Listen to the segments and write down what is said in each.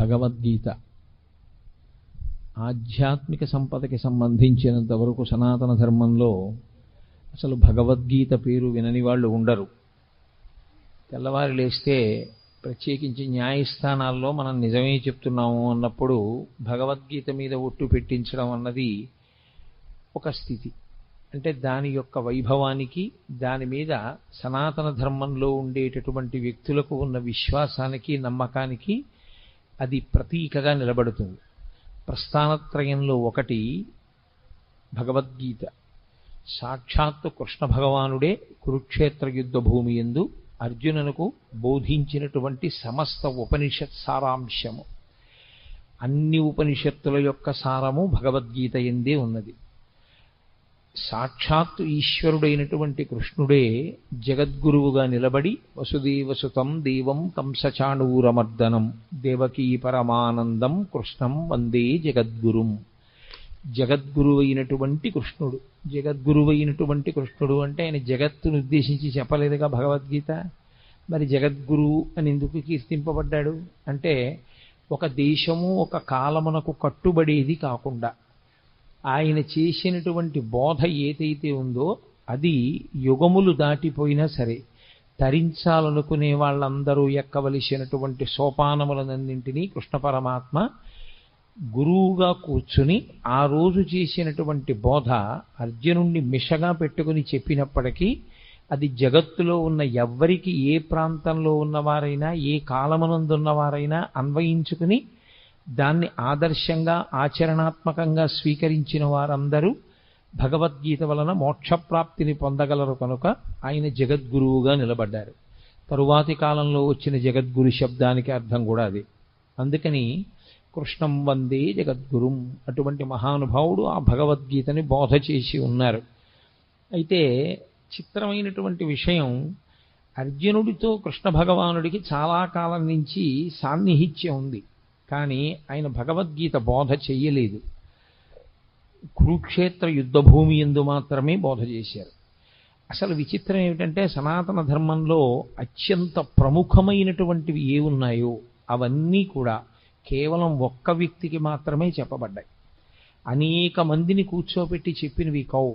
భగవద్గీత ఆధ్యాత్మిక సంపదకి సంబంధించినంత వరకు సనాతన ధర్మంలో అసలు భగవద్గీత పేరు వినని వాళ్ళు ఉండరు. తెల్లవారి లేస్తే ప్రత్యేకించి న్యాయస్థానాల్లో మనం నిజమే చెప్తున్నాము అన్నప్పుడు భగవద్గీత మీద ఒట్టు పెట్టించడం అన్నది ఒక స్థితి. అంటే దాని యొక్క వైభవానికి, దాని మీద సనాతన ధర్మంలో ఉండేటటువంటి వ్యక్తులకు ఉన్న విశ్వాసానికి, నమ్మకానికి అది ప్రతీకగా నిలబడుతుంది. ప్రస్థానత్రయంలో ఒకటి భగవద్గీత. సాక్షాత్తు కృష్ణ భగవానుడే కురుక్షేత్ర యుద్ధ భూమి యందు అర్జునునకు బోధించినటువంటి సమస్త ఉపనిషత్ సారాంశము. అన్ని ఉపనిషత్తుల యొక్క సారము భగవద్గీత యందే ఉన్నది. సాక్షాత్తు ఈశ్వరుడైనటువంటి కృష్ణుడే జగద్గురువుగా నిలబడి వసుదేవసుతం దేవం కంసచాణూరమర్దనం దేవకీ పరమానందం కృష్ణం వందే జగద్గురుం. జగద్గురువైనటువంటి కృష్ణుడు. జగద్గురువైనటువంటి కృష్ణుడు అంటే ఆయన జగత్తును ఉద్దేశించి చెప్పలేదుగా భగవద్గీత. మరి జగద్గురువు అని ఎందుకు కీర్తింపబడ్డాడు అంటే ఒక దేశము ఒక కాలమునకు కట్టుబడేది కాకుండా ఆయన చేసినటువంటి బోధ ఏదైతే ఉందో అది యుగములు దాటిపోయినా సరే తరించాలనుకునే వాళ్ళందరూ ఎక్కవలసినటువంటి సోపానములన్నింటినీ కృష్ణ పరమాత్మ గురువుగా కూర్చుని ఆ రోజు చేసినటువంటి బోధ అర్జునుణ్ణి మిషగా పెట్టుకుని చెప్పినప్పటికీ అది జగత్తులో ఉన్న ఎవ్వరికి, ఏ ప్రాంతంలో ఉన్నవారైనా, ఏ కాలమునందున్నవారైనా అన్వయించుకుని దాన్ని ఆదర్శంగా ఆచరణాత్మకంగా స్వీకరించిన వారందరూ భగవద్గీత వలన మోక్షప్రాప్తిని పొందగలరు కనుక ఆయన జగద్గురువుగా నిలబడ్డారు. తరువాతి కాలంలో వచ్చిన జగద్గురు శబ్దానికి అర్థం కూడా అది. అందుకని కృష్ణం వందే జగద్గురుం అటువంటి మహానుభావుడు ఆ భగవద్గీతని బోధ చేసి ఉన్నారు. అయితే చిత్రమైనటువంటి విషయం, అర్జునుడితో కృష్ణ భగవానుడికి చాలా కాలం నుంచి సాన్నిహిత్యం ఉంది. కానీ ఆయన భగవద్గీత బోధ చెయ్యలేదు. కురుక్షేత్ర యుద్ధభూమి యందు మాత్రమే బోధ చేశారు. అసలు విచిత్రం ఏమిటంటే సనాతన ధర్మంలో అత్యంత ప్రముఖమైనటువంటివి ఏ ఉన్నాయో అవన్నీ కూడా కేవలం ఒక్క వ్యక్తికి మాత్రమే చెప్పబడ్డాయి. అనేక మందిని కూర్చోబెట్టి చెప్పినవి కావు.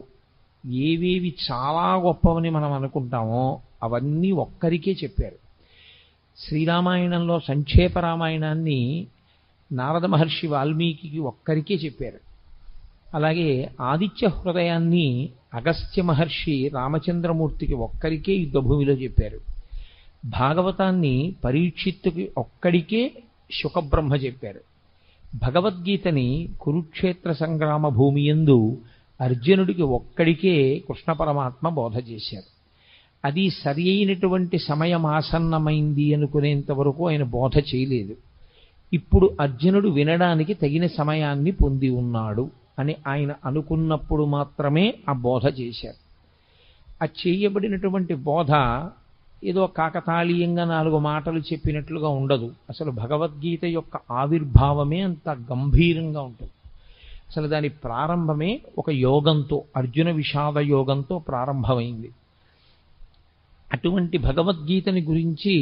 ఏవేవి చాలా గొప్పవని మనం అనుకుంటామో అవన్నీ ఒక్కరికే చెప్పారు. శ్రీరామాయణంలో సంక్షేప రామాయణాన్ని నారద మహర్షి వాల్మీకి ఒక్కరికే చెప్పారు. అలాగే ఆదిత్య హృదయాన్ని అగస్త్య మహర్షి రామచంద్రమూర్తికి ఒక్కరికే యుద్ధభూమిలో చెప్పారు. భాగవతాన్ని పరీక్షిత్తుకి ఒక్కడికే శుకబ్రహ్మ చెప్పారు. భగవద్గీతని కురుక్షేత్ర సంగ్రామ భూమి యందు అర్జునుడికి ఒక్కడికే కృష్ణ పరమాత్మ బోధ చేశారు. అది సరి అయినటువంటి సమయం ఆసన్నమైంది అనుకునేంత వరకు ఆయన బోధ చేయలేదు. ఇప్పుడు అర్జునుడు వినడానికి తగిన సమయాన్ని పొంది ఉన్నాడు అని ఆయన అనుకున్నప్పుడు మాత్రమే ఆ బోధ చేశారు. ఆ చేయబడినటువంటి బోధ ఏదో కాకతాళీయంగా 4 మాటలు చెప్పినట్లుగా ఉండదు. అసలు భగవద్గీత యొక్క ఆవిర్భావమే అంత గంభీరంగా ఉంటుంది. అసలు దాని ప్రారంభమే ఒక యోగంతో, అర్జున విషాద యోగంతో ప్రారంభమైంది. అటువంటి భగవద్గీతని గురించి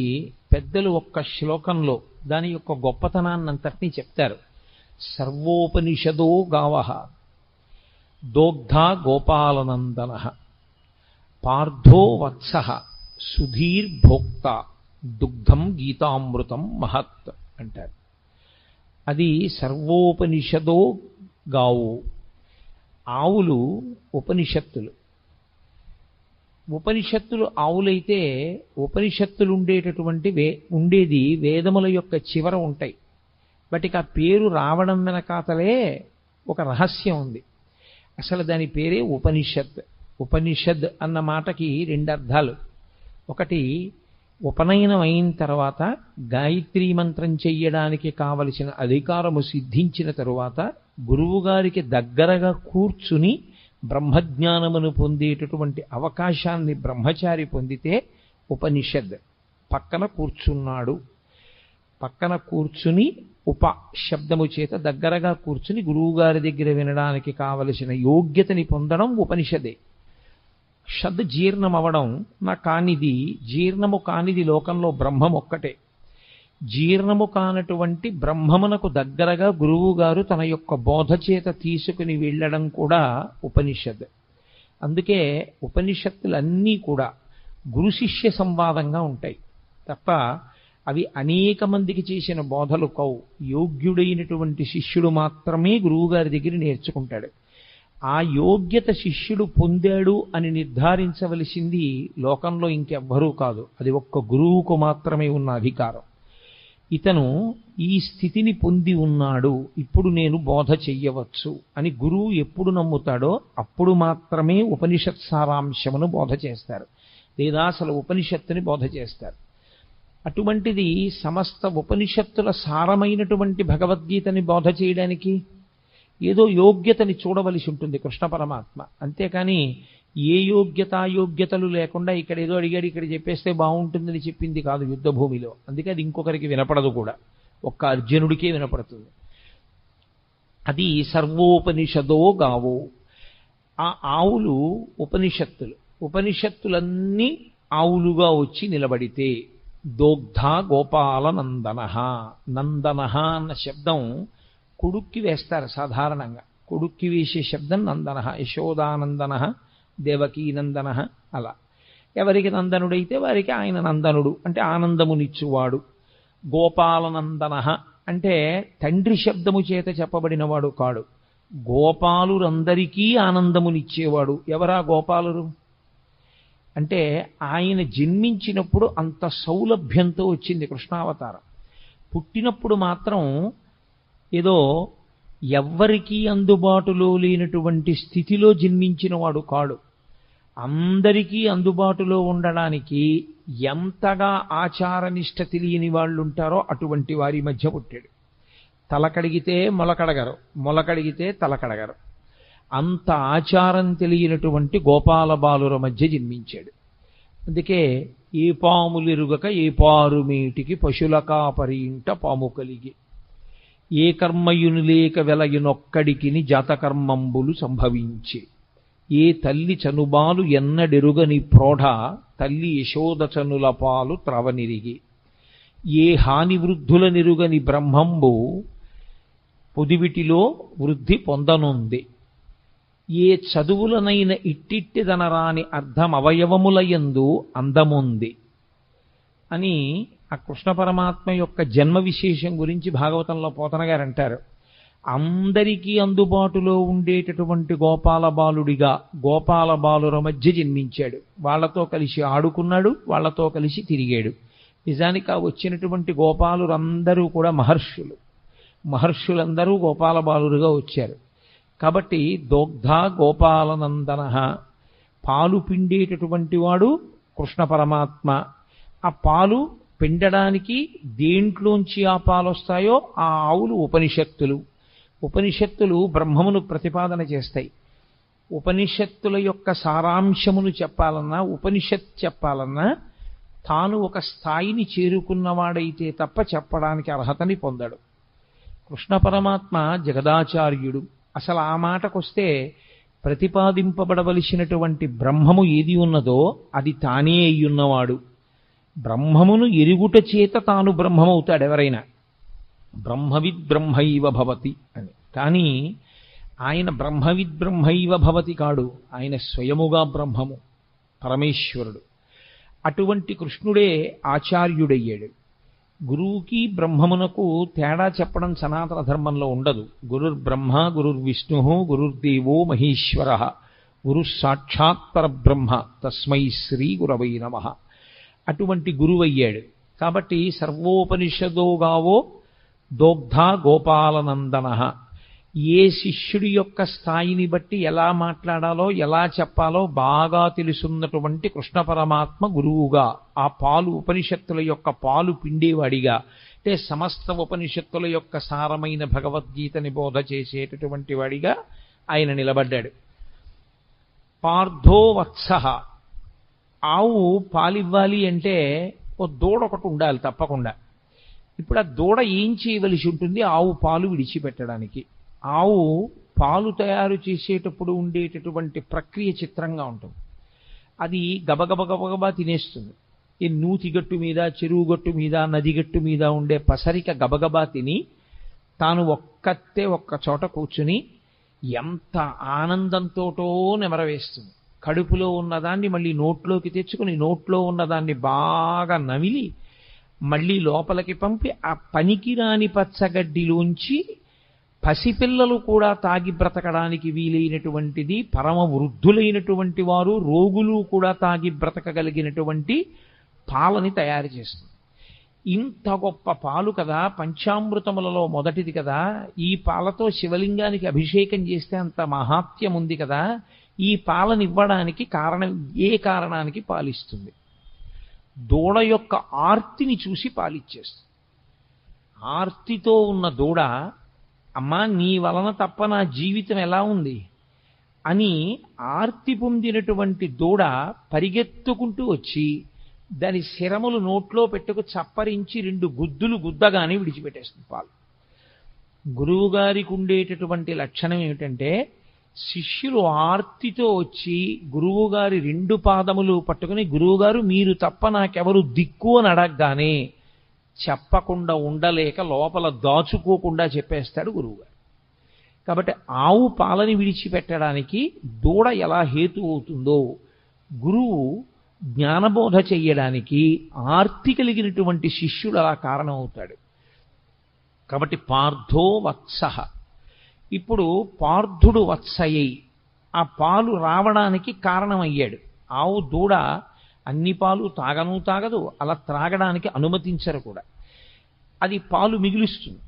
పెద్దలు ఒక్క శ్లోకంలో దాని యొక్క గొప్పతనాన్నంతటినీ చెప్తారు. సర్వోపనిషదో గావః దోగ్ధా గోపాలనందన పార్థో వత్సః సుధీర్భోక్త దుగ్ధం గీతామృతం మహత్ అంటారు. అది సర్వోపనిషదో గావు. ఆవులు ఉపనిషత్తులు. ఉపనిషత్తులు ఆవులైతే ఉపనిషత్తులు ఉండేది వేదముల యొక్క చివర ఉంటాయి. వాటికి ఆ పేరు రావడం వెనకాతలే ఒక రహస్యం ఉంది. అసలు దాని పేరే ఉపనిషత్. ఉపనిషద్ అన్న మాటకి 2 అర్థాలు. ఒకటి, ఉపనయనం అయిన తర్వాత గాయత్రీ మంత్రం చెయ్యడానికి కావలసిన అధికారము సిద్ధించిన తరువాత గురువుగారికి దగ్గరగా కూర్చుని బ్రహ్మజ్ఞానమును పొందేటటువంటి అవకాశాన్ని బ్రహ్మచారి పొందితే ఉపనిషద్. పక్కన కూర్చున్నాడు, పక్కన కూర్చుని ఉప శబ్దము చేత దగ్గరగా కూర్చుని గురువుగారి దగ్గర వినడానికి కావలసిన యోగ్యతని పొందడం ఉపనిషదే. షద్ జీర్ణం అవడం, నా కానిది జీర్ణము కానిది లోకంలో బ్రహ్మం ఒక్కటే. జీర్ణము కానటువంటి బ్రహ్మమునకు దగ్గరగా గురువు గారు తన యొక్క బోధ చేత తీసుకుని వెళ్ళడం కూడా ఉపనిషత్. అందుకే ఉపనిషత్తులన్నీ కూడా గురు శిష్య సంవాదంగా ఉంటాయి తప్ప అవి అనేక మందికి చేసిన బోధలు కవు. యోగ్యుడైనటువంటి శిష్యుడు మాత్రమే గురువుగారి దగ్గర నేర్చుకుంటాడు. ఆ యోగ్యత శిష్యుడు పొందాడు అని నిర్ధారించవలసింది లోకంలో ఇంకెవ్వరూ కాదు, అది ఒక్క గురువుకు మాత్రమే ఉన్న అధికారం. ఇతను ఈ స్థితిని పొంది ఉన్నాడు, ఇప్పుడు నేను బోధ చెయ్యవచ్చు అని గురువు ఎప్పుడు నమ్ముతాడో అప్పుడు మాత్రమే ఉపనిషత్ సారాంశమును బోధ చేస్తారు, లేదా అసలు ఉపనిషత్తుని బోధ చేస్తారు. అటువంటిది సమస్త ఉపనిషత్తుల సారమైనటువంటి భగవద్గీతని బోధ చేయడానికి ఏదో యోగ్యతని చూడవలసి ఉంటుంది కృష్ణ పరమాత్మ. అంతేకాని ఏ యోగ్యతలు లేకుండా ఇక్కడ ఏదో అడిగాడు ఇక్కడ చెప్పేస్తే బాగుంటుందని చెప్పింది కాదు యుద్ధభూమిలో. అందుకే అది ఇంకొకరికి వినపడదు కూడా, ఒక్క అర్జునుడికే వినపడుతుంది. అది సర్వోపనిషదో గావో. ఆ ఆవులు ఉపనిషత్తులన్నీ ఆవులుగా వచ్చి నిలబడితే దోగ్ధ గోపాల నందన. నందన అన్న శబ్దం కొడుక్కి వేస్తారు సాధారణంగా, కొడుక్కి వేసే శబ్దం నందన. యశోదానందన, దేవకీనందన, అలా ఎవరికి నందనుడైతే వారికి ఆయన నందనుడు అంటే ఆనందమునిచ్చువాడు. గోపాలనందన అంటే తండ్రి శబ్దము చేత చెప్పబడినవాడు కాడు, గోపాలురందరికీ ఆనందమునిచ్చేవాడు. ఎవరా గోపాలురు అంటే ఆయన జన్మించినప్పుడు అంత సౌలభ్యంతో వచ్చింది కృష్ణావతారం. పుట్టినప్పుడు మాత్రం ఏదో ఎవ్వరికీ అందుబాటులో లేనటువంటి స్థితిలో జన్మించిన వాడు కాడు. అందరికీ అందుబాటులో ఉండడానికి ఎంతగా ఆచారనిష్ట తెలియని వాళ్ళు ఉంటారో అటువంటి వారి మధ్య పుట్టాడు. తలకడిగితే మొలకడగరు, మొలకడిగితే తలకడగరు, అంత ఆచారం తెలియనటువంటి గోపాల బాలుర మధ్య జన్మించాడు. అందుకే ఏ పాములిరుగక ఏ పారుమేటికి పశుల కాపరి ఇంట పాము కలిగి, ఏ కర్మయును లేక వెలయునొక్కడికిని జాతకర్మంబులు సంభవించి, ఏ తల్లి చనుబాలు ఎన్నడెరుగని ప్రోఢ తల్లి యశోదచనుల పాలు త్రవనిరిగి, ఏ హాని వృద్ధుల నిరుగని బ్రహ్మంబు పొదివిటిలో వృద్ధి పొందనుంది, ఏ చదువులనైన ఇట్టిట్టిదనరాని అర్థం అవయవములయందు అందముంది అని ఆ కృష్ణ పరమాత్మ యొక్క జన్మ విశేషం గురించి భాగవతంలో పోతన గారు అంటారు. అందరికీ అందుబాటులో ఉండేటటువంటి గోపాల బాలుడిగా గోపాల బాలుర మధ్య జన్మించాడు. వాళ్లతో కలిసి ఆడుకున్నాడు, వాళ్లతో కలిసి తిరిగాడు. నిజానికి ఆ వచ్చినటువంటి గోపాలురందరూ కూడా మహర్షులందరూ గోపాల బాలురుగా వచ్చారు. కాబట్టి దోగ్ధ గోపాలనందన, పాలు పిండేటటువంటి వాడు కృష్ణ పరమాత్మ. ఆ పాలు పిండడానికి దేంట్లోంచి ఆ పాలు వస్తాయో ఆ ఆవులు ఉపనిషత్తులు బ్రహ్మమును ప్రతిపాదన చేస్తాయి. ఉపనిషత్తుల యొక్క సారాంశమును చెప్పాలన్నా, ఉపనిషత్ చెప్పాలన్నా తాను ఒక స్థాయిని చేరుకున్నవాడైతే తప్ప చెప్పడానికి అర్హతని పొందడు. కృష్ణ పరమాత్మ జగదాచార్యుడు. అసలు ఆ మాటకొస్తే ప్రతిపాదింపబడవలసినటువంటి బ్రహ్మము ఏది ఉన్నదో అది తానే అయ్యున్నవాడు. బ్రహ్మమును ఎరుగుట చేత తాను బ్రహ్మమవుతాడు ఎవరైనా, బ్రహ్మవిద్ బ్రహ్మైవ భవతి అని. కానీ ఆయన బ్రహ్మవిద్ బ్రహ్మైవ భవతి కాడు, ఆయన స్వయముగా బ్రహ్మము, పరమేశ్వరుడు. అటువంటి కృష్ణుడే ఆచార్యుడయ్యాడు. గురువుకి బ్రహ్మమునకు తేడా చెప్పడం సనాతన ధర్మంలో ఉండదు. గురుర్బ్రహ్మ గురుర్విష్ణు గురుర్దేవో మహేశ్వర గురు సాక్షాత్ పరబ్రహ్మ తస్మై శ్రీ గురవై నమః. అటువంటి గురువయ్యాడు. కాబట్టి సర్వోపనిషదో గావో దోగ్ధ గోపాలనందన. ఏ శిష్యుడి యొక్క స్థాయిని బట్టి ఎలా మాట్లాడాలో ఎలా చెప్పాలో బాగా తెలుసున్నటువంటి కృష్ణ పరమాత్మ గురువుగా, ఆ పాలు ఉపనిషత్తుల యొక్క పాలు పిండేవాడిగా, అంటే సమస్త ఉపనిషత్తుల యొక్క సారమైన భగవద్గీతని బోధ చేసేటటువంటి వాడిగా ఆయన నిలబడ్డాడు. పార్థో వత్సః. ఆవు పాలివ్వాలి అంటే ఓ దూడ ఒకటి ఉండాలి తప్పకుండా. ఇప్పుడు ఆ దూడ ఏం చేయవలసి ఉంటుంది ఆవు పాలు విడిచిపెట్టడానికి? ఆవు పాలు తయారు చేసేటప్పుడు ఉండేటటువంటి ప్రక్రియ చిత్రంగా ఉంటుంది. అది గబగబా తినేస్తుంది. ఈ నూతిగట్టు మీద, చెరువు గట్టు మీద, నదిగట్టు మీద ఉండే పసరిక గబగబా తిని తాను ఒక్క చోట కూర్చుని ఎంత ఆనందంతోటో నెమరవేస్తుంది. కడుపులో ఉన్నదాన్ని మళ్ళీ నోట్లోకి తెచ్చుకుని నోట్లో ఉన్నదాన్ని బాగా నమిలి మళ్ళీ లోపలికి పంపి ఆ పనికిరాని పచ్చగడ్డిలోంచి పసిపిల్లలు కూడా తాగి బ్రతకడానికి వీలైనటువంటిది, పరమ వృద్ధులైనటువంటి వారు, రోగులు కూడా తాగి బ్రతకగలిగినటువంటి పాలని తయారు చేస్తుంది. ఇంత గొప్ప పాలు కదా, పంచామృతములలో మొదటిది కదా, ఈ పాలతో శివలింగానికి అభిషేకం చేస్తే అంత మహాత్యం ఉంది కదా, ఈ పాలనివ్వడానికి కారణం, ఏ కారణానికి పాలిస్తుంది? దూడ యొక్క ఆర్తిని చూసి పాలిచ్చేస్తుంది. ఆర్తితో ఉన్న దూడ, అమ్మా నీ వలన తప్ప నా జీవితం ఎలా ఉంది అని ఆర్తి పొందినటువంటి దూడ పరిగెత్తుకుంటూ వచ్చి దాని శిరములు నోట్లో పెట్టుకు చప్పరించి 2 గుద్దులు గుద్దగానే విడిచిపెట్టేస్తుంది పాలు. గురువుగారికి ఉండేటటువంటి లక్షణం ఏమిటంటే, శిష్యులు ఆర్తితో వచ్చి గురువుగారి 2 పాదములు పట్టుకుని, గురువుగారు మీరు తప్ప నాకెవరు దిక్కు అని అడగగానే చెప్పకుండా ఉండలేక లోపల దాచుకోకుండా చెప్పేస్తాడు గురువుగారు. కాబట్టి ఆవు పాలని విడిచిపెట్టడానికి దూడ ఎలా హేతు అవుతుందో, గురువు జ్ఞానబోధ చెయ్యడానికి ఆర్తి కలిగినటువంటి శిష్యుడు అలా కారణం అవుతాడు. కాబట్టి పార్థో వత్సః. ఇప్పుడు పార్థుడు వత్సయ్యి ఆ పాలు రావడానికి కారణమయ్యాడు. ఆవు దూడ అన్ని పాలు తాగదు, అలా త్రాగడానికి అనుమతించరు కూడా. అది పాలు మిగులుస్తుంది.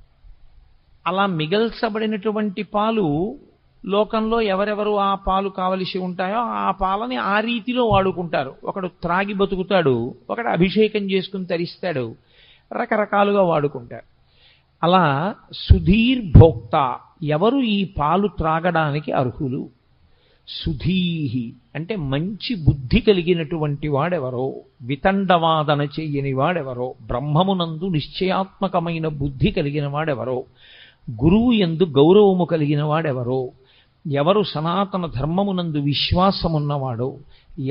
అలా మిగల్చబడినటువంటి పాలు లోకంలో ఎవరెవరు ఆ పాలు కావలసి ఉంటాయో ఆ పాలని ఆ రీతిలో వాడుకుంటారు. ఒకడు త్రాగి బతుకుతాడు, ఒకడు అభిషేకం చేసుకుని తరిస్తాడు, రకరకాలుగా వాడుకుంటారు. అలా సుధీర్భోక్త, ఎవరు ఈ పాలు త్రాగడానికి అర్హులు? సుధీహి అంటే మంచి బుద్ధి కలిగినటువంటి వాడెవరో, వితండవాదన చెయ్యని వాడెవరో, బ్రహ్మమునందు నిశ్చయాత్మకమైన బుద్ధి కలిగిన వాడెవరో, గురువు యందు గౌరవము కలిగిన వాడెవరో, ఎవరు సనాతన ధర్మమునందు విశ్వాసమున్నవాడో,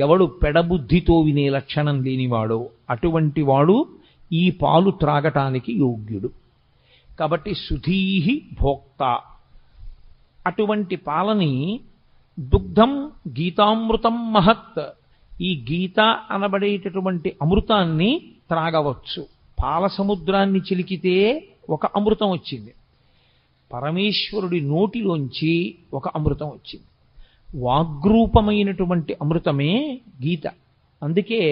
ఎవడు పెడబుద్ధితో వినే లక్షణం లేనివాడో అటువంటి వాడు ఈ పాలు త్రాగటానికి యోగ్యుడు. కాబట్టి సుధీహి భోక్త. అటువంటి పాలని దుగ్ధం గీతామృతం మహత్, ఈ గీత అనబడేటటువంటి అమృతాన్ని త్రాగవచ్చు. పాల సముద్రాన్ని చిలికితే ఒక అమృతం వచ్చింది, పరమేశ్వరుడి నోటిలోంచి ఒక అమృతం వచ్చింది. వాగ్రూపమైనటువంటి అమృతమే గీత. అందుకే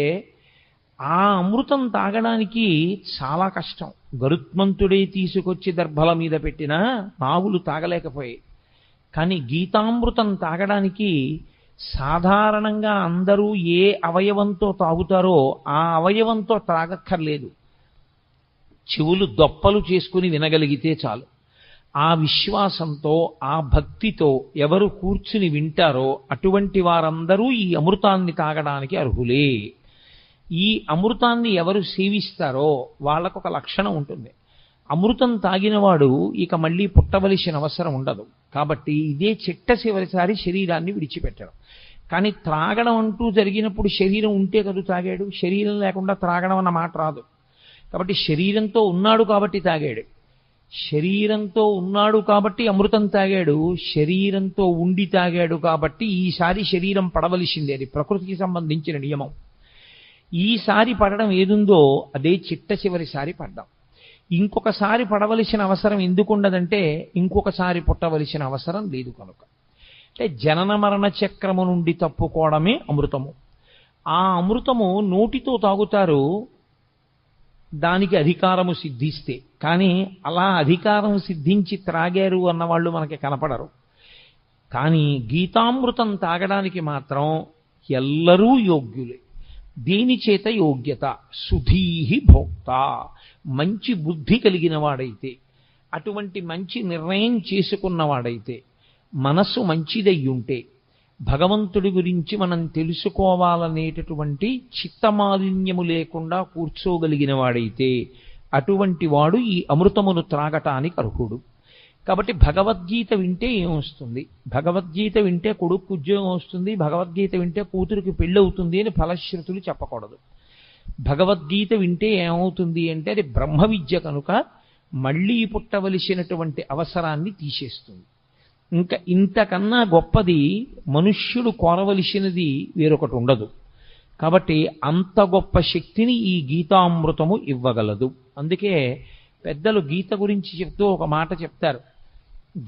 ఆ అమృతం తాగడానికి చాలా కష్టం. గరుత్మంతుడే తీసుకొచ్చి దర్భల మీద పెట్టినా నాగులు తాగలేకపోయాయి. కానీ గీతామృతం తాగడానికి సాధారణంగా అందరూ ఏ అవయవంతో తాగుతారో ఆ అవయవంతో త్రాగక్కర్లేదు. చెవులు దొప్పలు చేసుకుని వినగలిగితే చాలు. ఆ విశ్వాసంతో, ఆ భక్తితో ఎవరు కూర్చుని వింటారో అటువంటి వారందరూ ఈ అమృతాన్ని తాగడానికి అర్హులే. ఈ అమృతాన్ని ఎవరు సేవిస్తారో వాళ్ళకొక లక్షణం ఉంటుంది. అమృతం తాగినవాడు ఇక మళ్ళీ పుట్టవలసిన అవసరం ఉండదు. కాబట్టి ఇదే చిట్టచివరిసారి శరీరాన్ని విడిచిపెట్టడం. కానీ త్రాగడం అంటూ జరిగినప్పుడు శరీరం ఉంటే కదా తాగాడు, శరీరం లేకుండా త్రాగడం అన్న మాట రాదు. కాబట్టి శరీరంతో ఉన్నాడు కాబట్టి తాగాడు, శరీరంతో ఉన్నాడు కాబట్టి అమృతం తాగాడు, శరీరంతో ఉండి తాగాడు కాబట్టి ఈసారి శరీరం పడవలసిందే. అది ప్రకృతికి సంబంధించిన నియమం. ఈసారి పడడం ఏదుందో అదే చిట్టచివరిసారి పడ్డాం. ఇంకొకసారి పడవలసిన అవసరం ఎందుకుండదంటే ఇంకొకసారి పుట్టవలసిన అవసరం లేదు కనుక. అంటే జనన మరణ చక్రము నుండి తప్పుకోవడమే అమృతము. ఆ అమృతము నోటితో తాగుతారు, దానికి అధికారము సిద్ధిస్తే. కానీ అలా అధికారం సిద్ధించి త్రాగారు అన్నవాళ్ళు మనకి కనపడరు. కానీ గీతామృతం తాగడానికి మాత్రం ఎల్లరూ యోగ్యులే. దేని చేత యోగ్యత? సుధీహి భోక్త, మంచి బుద్ధి కలిగిన వాడైతే, అటువంటి మంచి నిర్ణయం చేసుకున్నవాడైతే, మనస్సు మంచిదయ్యుంటే, భగవంతుడి గురించి మనం తెలుసుకోవాలనేటటువంటి చిత్తమాలిన్యము లేకుండా కూర్చోగలిగిన వాడైతే అటువంటి వాడు ఈ అమృతమును త్రాగటానికి అర్హుడు. కాబట్టి భగవద్గీత వింటే ఏమొస్తుంది? భగవద్గీత వింటే కొడుకు ఉద్యోగం వస్తుంది, భగవద్గీత వింటే కూతురికి పెళ్ళి అవుతుంది అని ఫలశ్రుతులు చెప్పకూడదు. భగవద్గీత వింటే ఏమవుతుంది అంటే అది బ్రహ్మ విద్య కనుక మళ్ళీ పుట్టవలసినటువంటి అవసరాన్ని తీసేస్తుంది. ఇంకా ఇంతకన్నా గొప్పది మనుష్యుడు కోరవలసినది వేరొకటి ఉండదు. కాబట్టి అంత గొప్ప శక్తిని ఈ గీతామృతము ఇవ్వగలదు. అందుకే పెద్దలు గీత గురించి చెప్తూ ఒక మాట చెప్తారు.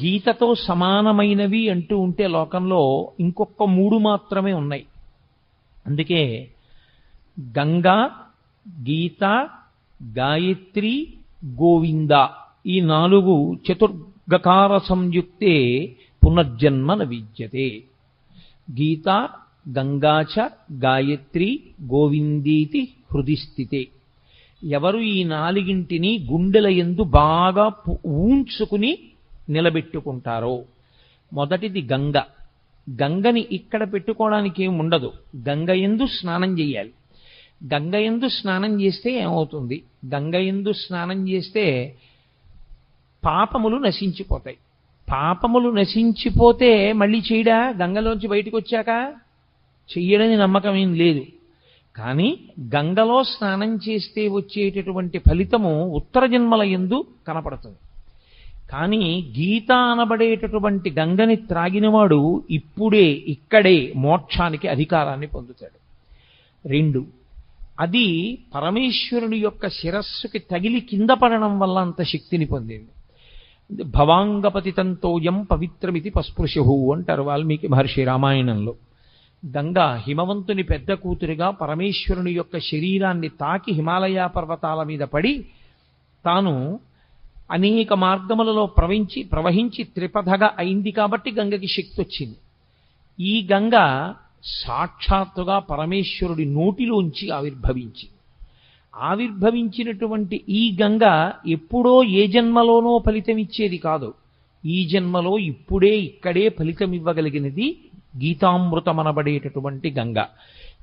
గీతతో సమానమైనవి అంటూ ఉంటే లోకంలో ఇంకొక 3 మాత్రమే ఉన్నాయి. అందుకే గంగా, గీత, గాయత్రి, గోవింద ఈ 4 చతుర్గకార సంయుక్తే పునర్జన్మ న విద్యతే. గీత, గంగాచ, గాయత్రి, గోవిందీతి హృది స్థితే. ఎవరు ఈ 4ంటిని గుండెల యందు బాగా ఊంచుకుని నిలబెట్టుకుంటారో, మొదటిది గంగ. గంగని ఇక్కడ పెట్టుకోవడానికి ఏమి ఉండదు. గంగ యందు స్నానం చేయాలి. గంగ యందు స్నానం చేస్తే ఏమవుతుంది? గంగ యందు స్నానం చేస్తే పాపములు నశించిపోతాయి. పాపములు నశించిపోతే మళ్ళీ చేయడా? గంగలోంచి బయటకు వచ్చాక చెయ్యడని నమ్మకం ఏం లేదు. కానీ గంగలో స్నానం చేస్తే వచ్చేటటువంటి ఫలితము ఉత్తర జన్మల యందు కనపడుతుంది. కానీ గీత అనబడేటటువంటి గంగని త్రాగినవాడు ఇప్పుడే ఇక్కడే మోక్షానికి అధికారాన్ని పొందుతాడు. 2, అది పరమేశ్వరుని యొక్క శిరస్సుకి తగిలి కింద పడడం వల్ల అంత శక్తిని పొందింది. భవాంగపతితంతోయం పవిత్రమితి పస్పృశు అంటారు వాల్మీకి మహర్షి రామాయణంలో. గంగ హిమవంతుని పెద్ద కూతురిగా పరమేశ్వరుని యొక్క శరీరాన్ని తాకి హిమాలయ పర్వతాల మీద పడి తాను అనేక మార్గములలో ప్రవహించి త్రిపథగా అయింది. కాబట్టి గంగకి శక్తి వచ్చింది. ఈ గంగ సాక్షాత్తుగా పరమేశ్వరుడి నోటిలోంచి ఆవిర్భవించినటువంటి ఈ గంగ ఎప్పుడో ఏ జన్మలోనో ఫలితమిచ్చేది కాదు. ఈ జన్మలో ఇప్పుడే ఇక్కడే ఫలితమివ్వగలిగినది గీతామృతమనబడేటటువంటి గంగ.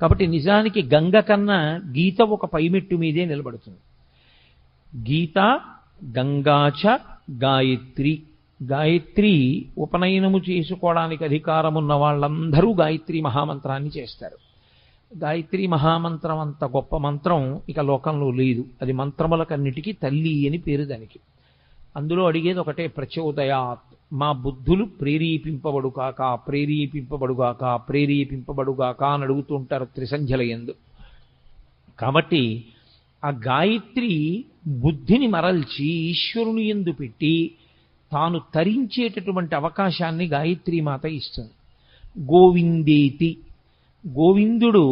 కాబట్టి నిజానికి గంగ కన్నా గీత ఒక పైమెట్టు మీదే నిలబడుతుంది. గీత, గంగాచ, గాయత్రి. గాయత్రి ఉపనయనము చేసుకోవడానికి అధికారమున్న వాళ్ళందరూ గాయత్రి మహామంత్రాన్ని చేస్తారు. గాయత్రి మహామంత్రం అంత గొప్ప మంత్రం ఇక లోకంలో లేదు. అది మంత్రములకన్నిటికీ తల్లి అని పేరు దానికి. అందులో అడిగేది ఒకటే, ప్రచోదయాత్. మా బుద్ధులు ప్రేరేపింపబడుగాక ప్రేరేపింపబడుగాక ప్రేరేపింపబడుగాక అని అడుగుతూ ఉంటారు త్రిసంధ్యల యందు. కాబట్టి ఆ గాయత్రి బుద్ధిని మరల్చి ఈశ్వరుని యందు పెట్టి తాను తరించేటటువంటి అవకాశాన్ని గాయత్రీ మాత ఇస్తుంది. గోవిందేతి. గోవిందుడు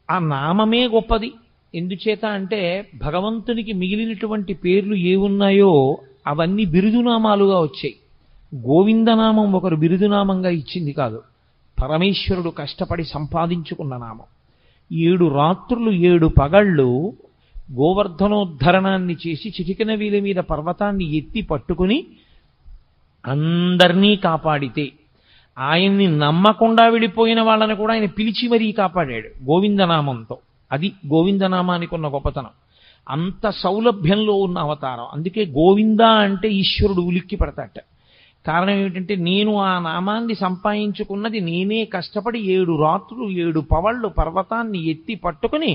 ఆ నామమే గొప్పది. ఎందుచేత అంటే భగవంతునికి మిగిలినటువంటి పేర్లు ఏమున్నాయో అవన్నీ బిరుదునామాలుగా వచ్చాయి. గోవిందనామం ఒకరు బిరుదునామంగా ఇచ్చింది కాదు, పరమేశ్వరుడు కష్టపడి సంపాదించుకున్న నామం. 7 రాత్రులు 7 పగళ్ళు గోవర్ధనోద్ధరణాన్ని చేసి చిటికెన వీల మీద పర్వతాన్ని ఎత్తి పట్టుకుని అందరినీ కాపాడితే, ఆయన్ని నమ్మకుండా వెళ్ళిపోయిన వాళ్ళని కూడా ఆయన పిలిచి మరీ కాపాడాడు గోవిందనామంతో. అది గోవిందనామానికి ఉన్న గొప్పతనం. అంత సౌలభ్యంలో ఉన్న అవతారం. అందుకే గోవింద అంటే ఈశ్వరుడు ఉలిక్కి పడతాట. కారణం ఏమిటంటే నేను ఆ నామాన్ని సంపాదించుకున్నది నేనే కష్టపడి 7 రాత్రులు 7 పవళ్ళు పర్వతాన్ని ఎత్తి పట్టుకుని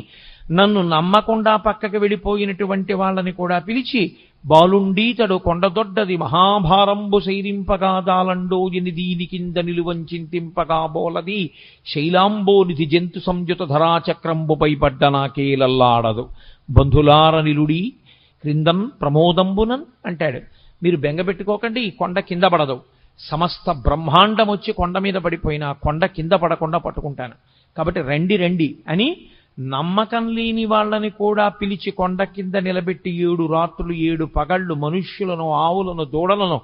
నన్ను నమ్మకుండా పక్కకి వెళ్ళిపోయినటువంటి వాళ్ళని కూడా పిలిచి, బాలుండీతడు కొండదొడ్డది మహాభారంబు సైరింపగా దాలండో ఎని దీని కింద నిలువంచింతింపగా బోలది శైలాంబోనిధి జంతు సంయుత ధరాచక్రంబుపై పడ్డ నాకేలల్లాడదు బంధులార నిలుడి క్రిందన్ ప్రమోదంబునన్ అంటాడు. మీరు బెంగపెట్టుకోకండి, ఈ కొండ కింద పడదు. సమస్త బ్రహ్మాండం వచ్చి కొండ మీద పడిపోయినా కొండ కింద పడకుండా పట్టుకుంటాను. కాబట్టి రండి రండి అని నమ్మకం లేని వాళ్ళని కూడా పిలిచి కొండ కింద నిలబెట్టి 7 రాత్రులు 7 పగళ్ళు మనుష్యులను ఆవులను దూడలను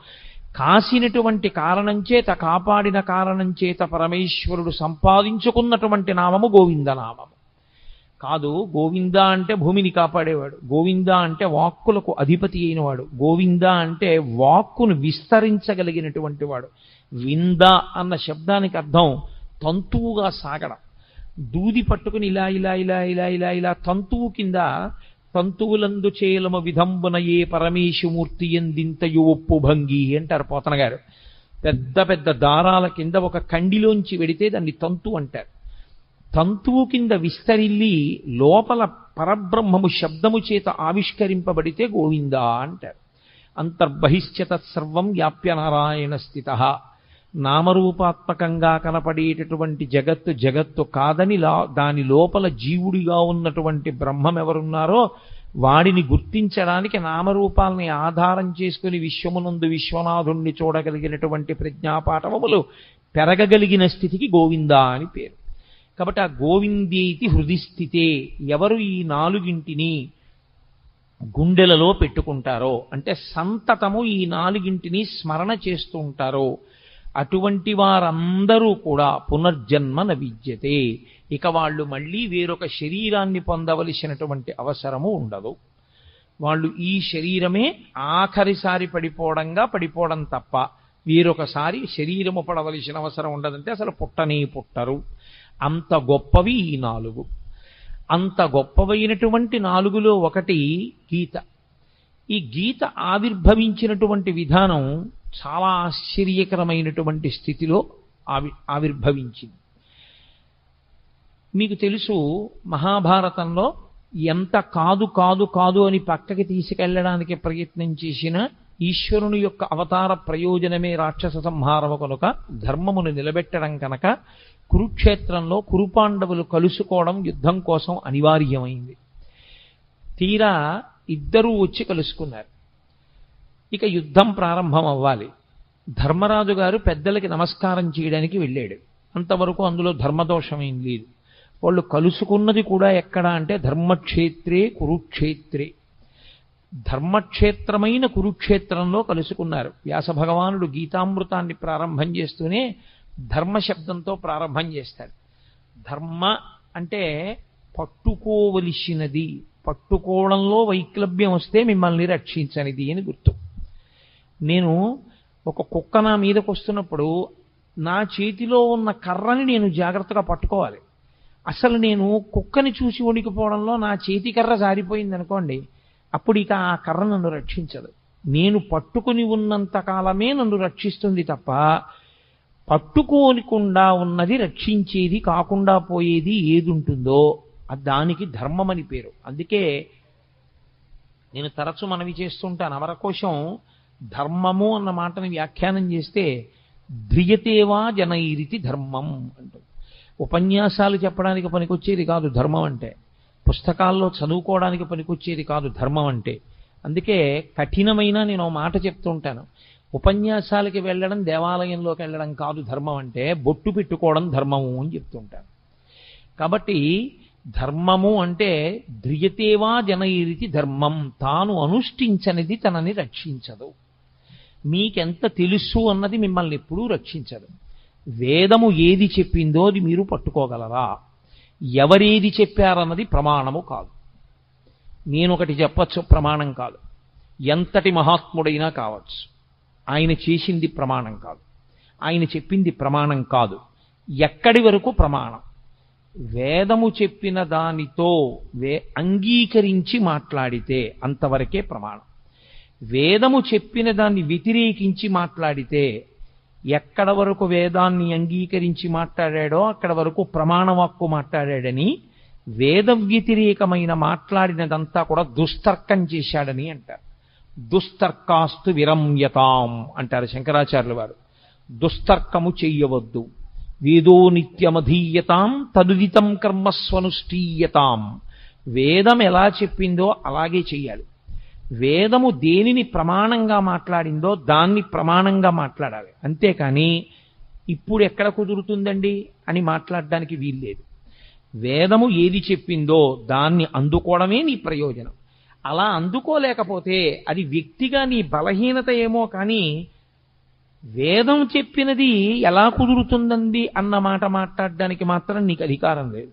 కాసినటువంటి కారణం చేత, కాపాడిన కారణం చేత పరమేశ్వరుడు సంపాదించుకున్నటువంటి నామము గోవిందనామము కాదు. గోవింద అంటే భూమిని కాపాడేవాడు, గోవింద అంటే వాక్కులకు అధిపతి అయినవాడు, గోవింద అంటే వాక్కును విస్తరించగలిగినటువంటి వాడు. వింద అన్న శబ్దానికి అర్థం తంతువుగా సాగడం. దూది పట్టుకుని ఇలా ఇలా ఇలా ఇలా ఇలా ఇలా తంతువు కింద తంతువులందు చేలమ విధంబున ఏ పరమేశమూర్తి ఎందింతయు ఒప్పు భంగి అంటారు పోతన గారు. పెద్ద పెద్ద దారాల కింద ఒక కండిలోంచి వెడితే దాన్ని తంతు అంటారు. తంతువు కింద విస్తరిల్లి లోపల పరబ్రహ్మము శబ్దము చేత ఆవిష్కరింపబడితే గోవిందా అంటారు. అంతర్బహిష్య తత్సర్వం వ్యాప్య నారాయణ స్థిత. నామరూపాత్మకంగా కనపడేటటువంటి జగత్తు కాదని దాని లోపల జీవుడిగా ఉన్నటువంటి బ్రహ్మం ఎవరున్నారో వాడిని గుర్తించడానికి నామరూపాలని ఆధారం చేసుకుని విశ్వమునందు విశ్వనాథుణ్ణి చూడగలిగినటువంటి ప్రజ్ఞాపాఠవములు పెరగగలిగిన స్థితికి గోవిందా అని పేరు. కాబట్టి ఆ గోవిందేతి హృదిస్థితే, ఎవరు ఈ నాలుగింటిని గుండెలలో పెట్టుకుంటారో, అంటే సంతతము ఈ నాలుగింటిని స్మరణ చేస్తూ ఉంటారో, అటువంటి వారందరూ కూడా పునర్జన్మ న విద్యతే, ఇక వాళ్ళు మళ్ళీ వేరొక శరీరాన్ని పొందవలసినటువంటి అవసరము ఉండదు. వాళ్ళు ఈ శరీరమే ఆఖరిసారి పడిపోవడం తప్ప వేరొకసారి శరీరము పడవలసిన అవసరం ఉండదంటే అసలు పుట్టనే పుట్టరు. అంత గొప్పవి ఈ నాలుగు. అంత గొప్పవైనటువంటి నాలుగులో ఒకటి గీత. ఈ గీత ఆవిర్భవించినటువంటి విధానం చాలా ఆశ్చర్యకరమైనటువంటి స్థితిలో ఆవిర్భవించింది. మీకు తెలుసు, మహాభారతంలో ఎంత కాదు అని పక్కకి తీసుకెళ్లడానికి ప్రయత్నం చేసిన ఈశ్వరుని యొక్క అవతార ప్రయోజనమే రాక్షస సంహారము కనుక, ధర్మమును నిలబెట్టడం కనుక కురుక్షేత్రంలో కురుపాండవులు కలుసుకోవడం యుద్ధం కోసం అనివార్యమైంది. తీరా ఇద్దరూ వచ్చి కలుసుకున్నారు. ఇక యుద్ధం ప్రారంభం అవ్వాలి. ధర్మరాజు గారు పెద్దలకి నమస్కారం చేయడానికి వెళ్ళాడు. అంతవరకు అందులో ధర్మదోషమేం లేదు. వాళ్ళు కలుసుకున్నది కూడా ఎక్కడ అంటే ధర్మక్షేత్రే కురుక్షేత్రే, ధర్మక్షేత్రమైన కురుక్షేత్రంలో కలుసుకున్నారు. వ్యాస భగవానుడు గీతామృతాన్ని ప్రారంభం చేస్తూనే ధర్మ శబ్దంతో ప్రారంభం చేస్తాడు. ధర్మ అంటే పట్టుకోవలసినది, పట్టుకోవడంలో వైక్లభ్యం వస్తే మిమ్మల్ని రక్షించనిది అని గుర్తు. నేను ఒక కుక్క నా మీదకి వస్తున్నప్పుడు నా చేతిలో ఉన్న కర్రని నేను జాగ్రత్తగా పట్టుకోవాలి. అసలు నేను కుక్కని చూసి వణికిపోవడంలో నా చేతి కర్ర జారిపోయింది అనుకోండి, అప్పుడు ఇక ఆ కర్ర నన్ను రక్షించదు. నేను పట్టుకుని ఉన్నంత కాలమే నన్ను రక్షిస్తుంది తప్ప పట్టుకోనికుండా ఉన్నది రక్షించేది కాకుండా పోయేది ఏది ఉంటుందో దానికి ధర్మం అని పేరు. అందుకే నేను తరచు మనవి చేస్తుంటాను, అమరకోశం ధర్మము అన్న మాటని వ్యాఖ్యానం చేస్తే ధ్రియతేవా జనైరితి ధర్మం అంటుంది. ఉపన్యాసాలు చెప్పడానికి పనికొచ్చేది కాదు ధర్మం అంటే, పుస్తకాల్లో చదువుకోవడానికి పనికొచ్చేది కాదు ధర్మం అంటే. అందుకే కఠినమైన నేను మాట చెప్తూ ఉంటాను, ఉపన్యాసాలకి వెళ్ళడం దేవాలయంలోకి వెళ్ళడం కాదు ధర్మం అంటే, బొట్టు పెట్టుకోవడం ధర్మము అని చెప్తుంటాను. కాబట్టి ధర్మము అంటే ధ్రియతేవా జనైరితి ధర్మం, తాను అనుష్ఠించనిది తనని రక్షించదు. మీకెంత తెలుసు అన్నది మిమ్మల్ని ఎప్పుడూ రక్షించదు. వేదము ఏది చెప్పిందో అది మీరు పట్టుకోగలరా? ఎవరేది చెప్పారన్నది ప్రమాణము కాదు. నేనొకటి చెప్పచ్చు, ప్రమాణం కాదు. ఎంతటి మహాత్ముడైనా కావచ్చు, ఆయన చేసింది ప్రమాణం కాదు, ఆయన చెప్పింది ప్రమాణం కాదు. ఎక్కడి వరకు ప్రమాణం? వేదము చెప్పిన దానితో అంగీకరించి మాట్లాడితే అంతవరకే ప్రమాణం. వేదము చెప్పిన దాన్ని వ్యతిరేకించి మాట్లాడితే ఎక్కడ వరకు వేదాన్ని అంగీకరించి మాట్లాడాడో అక్కడ వరకు ప్రమాణవాక్కు మాట్లాడాడని, వేద వ్యతిరేకమైన మాట్లాడినదంతా కూడా దుస్తర్కం చేశాడని అంటారు. దుస్తర్కాస్తు విరమ్యతాం అంటారు శంకరాచార్యుల వారు. దుస్తర్కము చెయ్యవద్దు. వేదో నిత్యమధీయతాం తదుదితం కర్మస్వనుష్ఠీయతాం. వేదం ఎలా చెప్పిందో అలాగే చెయ్యాలి. వేదము దేనిని ప్రమాణంగా మాట్లాడిందో దాన్ని ప్రమాణంగా మాట్లాడాలి. అంతేకాని ఇప్పుడు ఎక్కడ కుదురుతుందండి అని మాట్లాడడానికి వీల్లేదు. వేదము ఏది చెప్పిందో దాన్ని అందుకోవడమే నీ ప్రయోజనం. అలా అందుకోలేకపోతే అది వ్యక్తిగా నీ బలహీనత ఏమో కానీ వేదం చెప్పినది ఎలా కుదురుతుందండి అన్న మాట మాట్లాడడానికి మాత్రం నీకు అధికారం లేదు.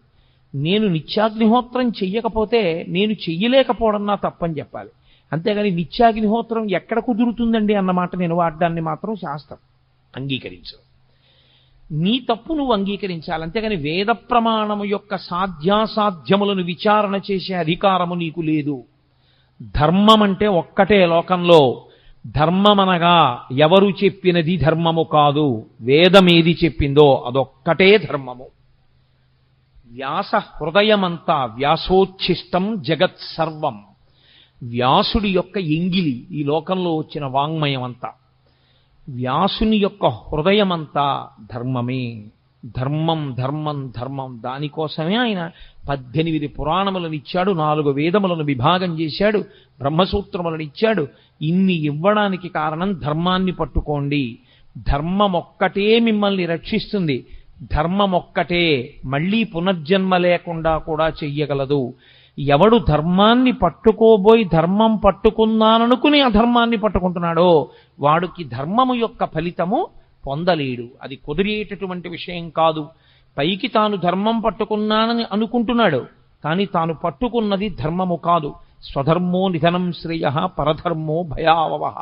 నేను నిత్యాగ్నిహోత్రం చెయ్యకపోతే నేను చెయ్యలేకపోవడం నా తప్పని చెప్పాలి. అంతేగాని నిత్యాగ్నిహోత్రం ఎక్కడ కుదురుతుందండి అన్న మాట నేను వాడడాన్ని మాత్రం శాస్త్రం అంగీకరించదు. నీ తప్పు నువ్వు అంగీకరించాలి. అంతేగాని వేద ప్రమాణము యొక్క సాధ్యాసాధ్యములను విచారణ చేసే అధికారము నీకు లేదు. ధర్మం అంటే ఒక్కటే లోకంలో. ధర్మమనగా ఎవరు చెప్పినది ధర్మము కాదు, వేదమేది చెప్పిందో అదొక్కటే ధర్మము. వ్యాస హృదయమంతా వ్యాసోచ్ఛిష్టం జగత్ సర్వం. వ్యాసుడి యొక్క ఎంగిలి ఈ లోకంలో వచ్చిన వాంగ్మయం అంతా, వ్యాసుని యొక్క హృదయమంతా ధర్మమే. ధర్మం ధర్మం ధర్మం. దానికోసమే ఆయన 18 పురాణములను ఇచ్చాడు, 4 వేదములను విభాగం చేశాడు, బ్రహ్మసూత్రములను ఇచ్చాడు. ఇన్ని ఇవ్వడానికి కారణం ధర్మాన్ని పట్టుకోండి. ధర్మం ఒక్కటే మిమ్మల్ని రక్షిస్తుంది. ధర్మం ఒక్కటే మళ్ళీ పునర్జన్మ లేకుండా కూడా చెయ్యగలదు. ఎవడు ధర్మాన్ని పట్టుకోబోయి ధర్మం పట్టుకున్నాననుకుని అధర్మాన్ని పట్టుకుంటున్నాడో వాడికి ధర్మము యొక్క ఫలితము పొందలేడు. అది కుదిరేటటువంటి విషయం కాదు. పైకి తాను ధర్మం పట్టుకున్నానని అనుకుంటున్నాడు, కానీ తాను పట్టుకున్నది ధర్మము కాదు. స్వధర్మో నిధనం శ్రేయ పరధర్మో భయావహ.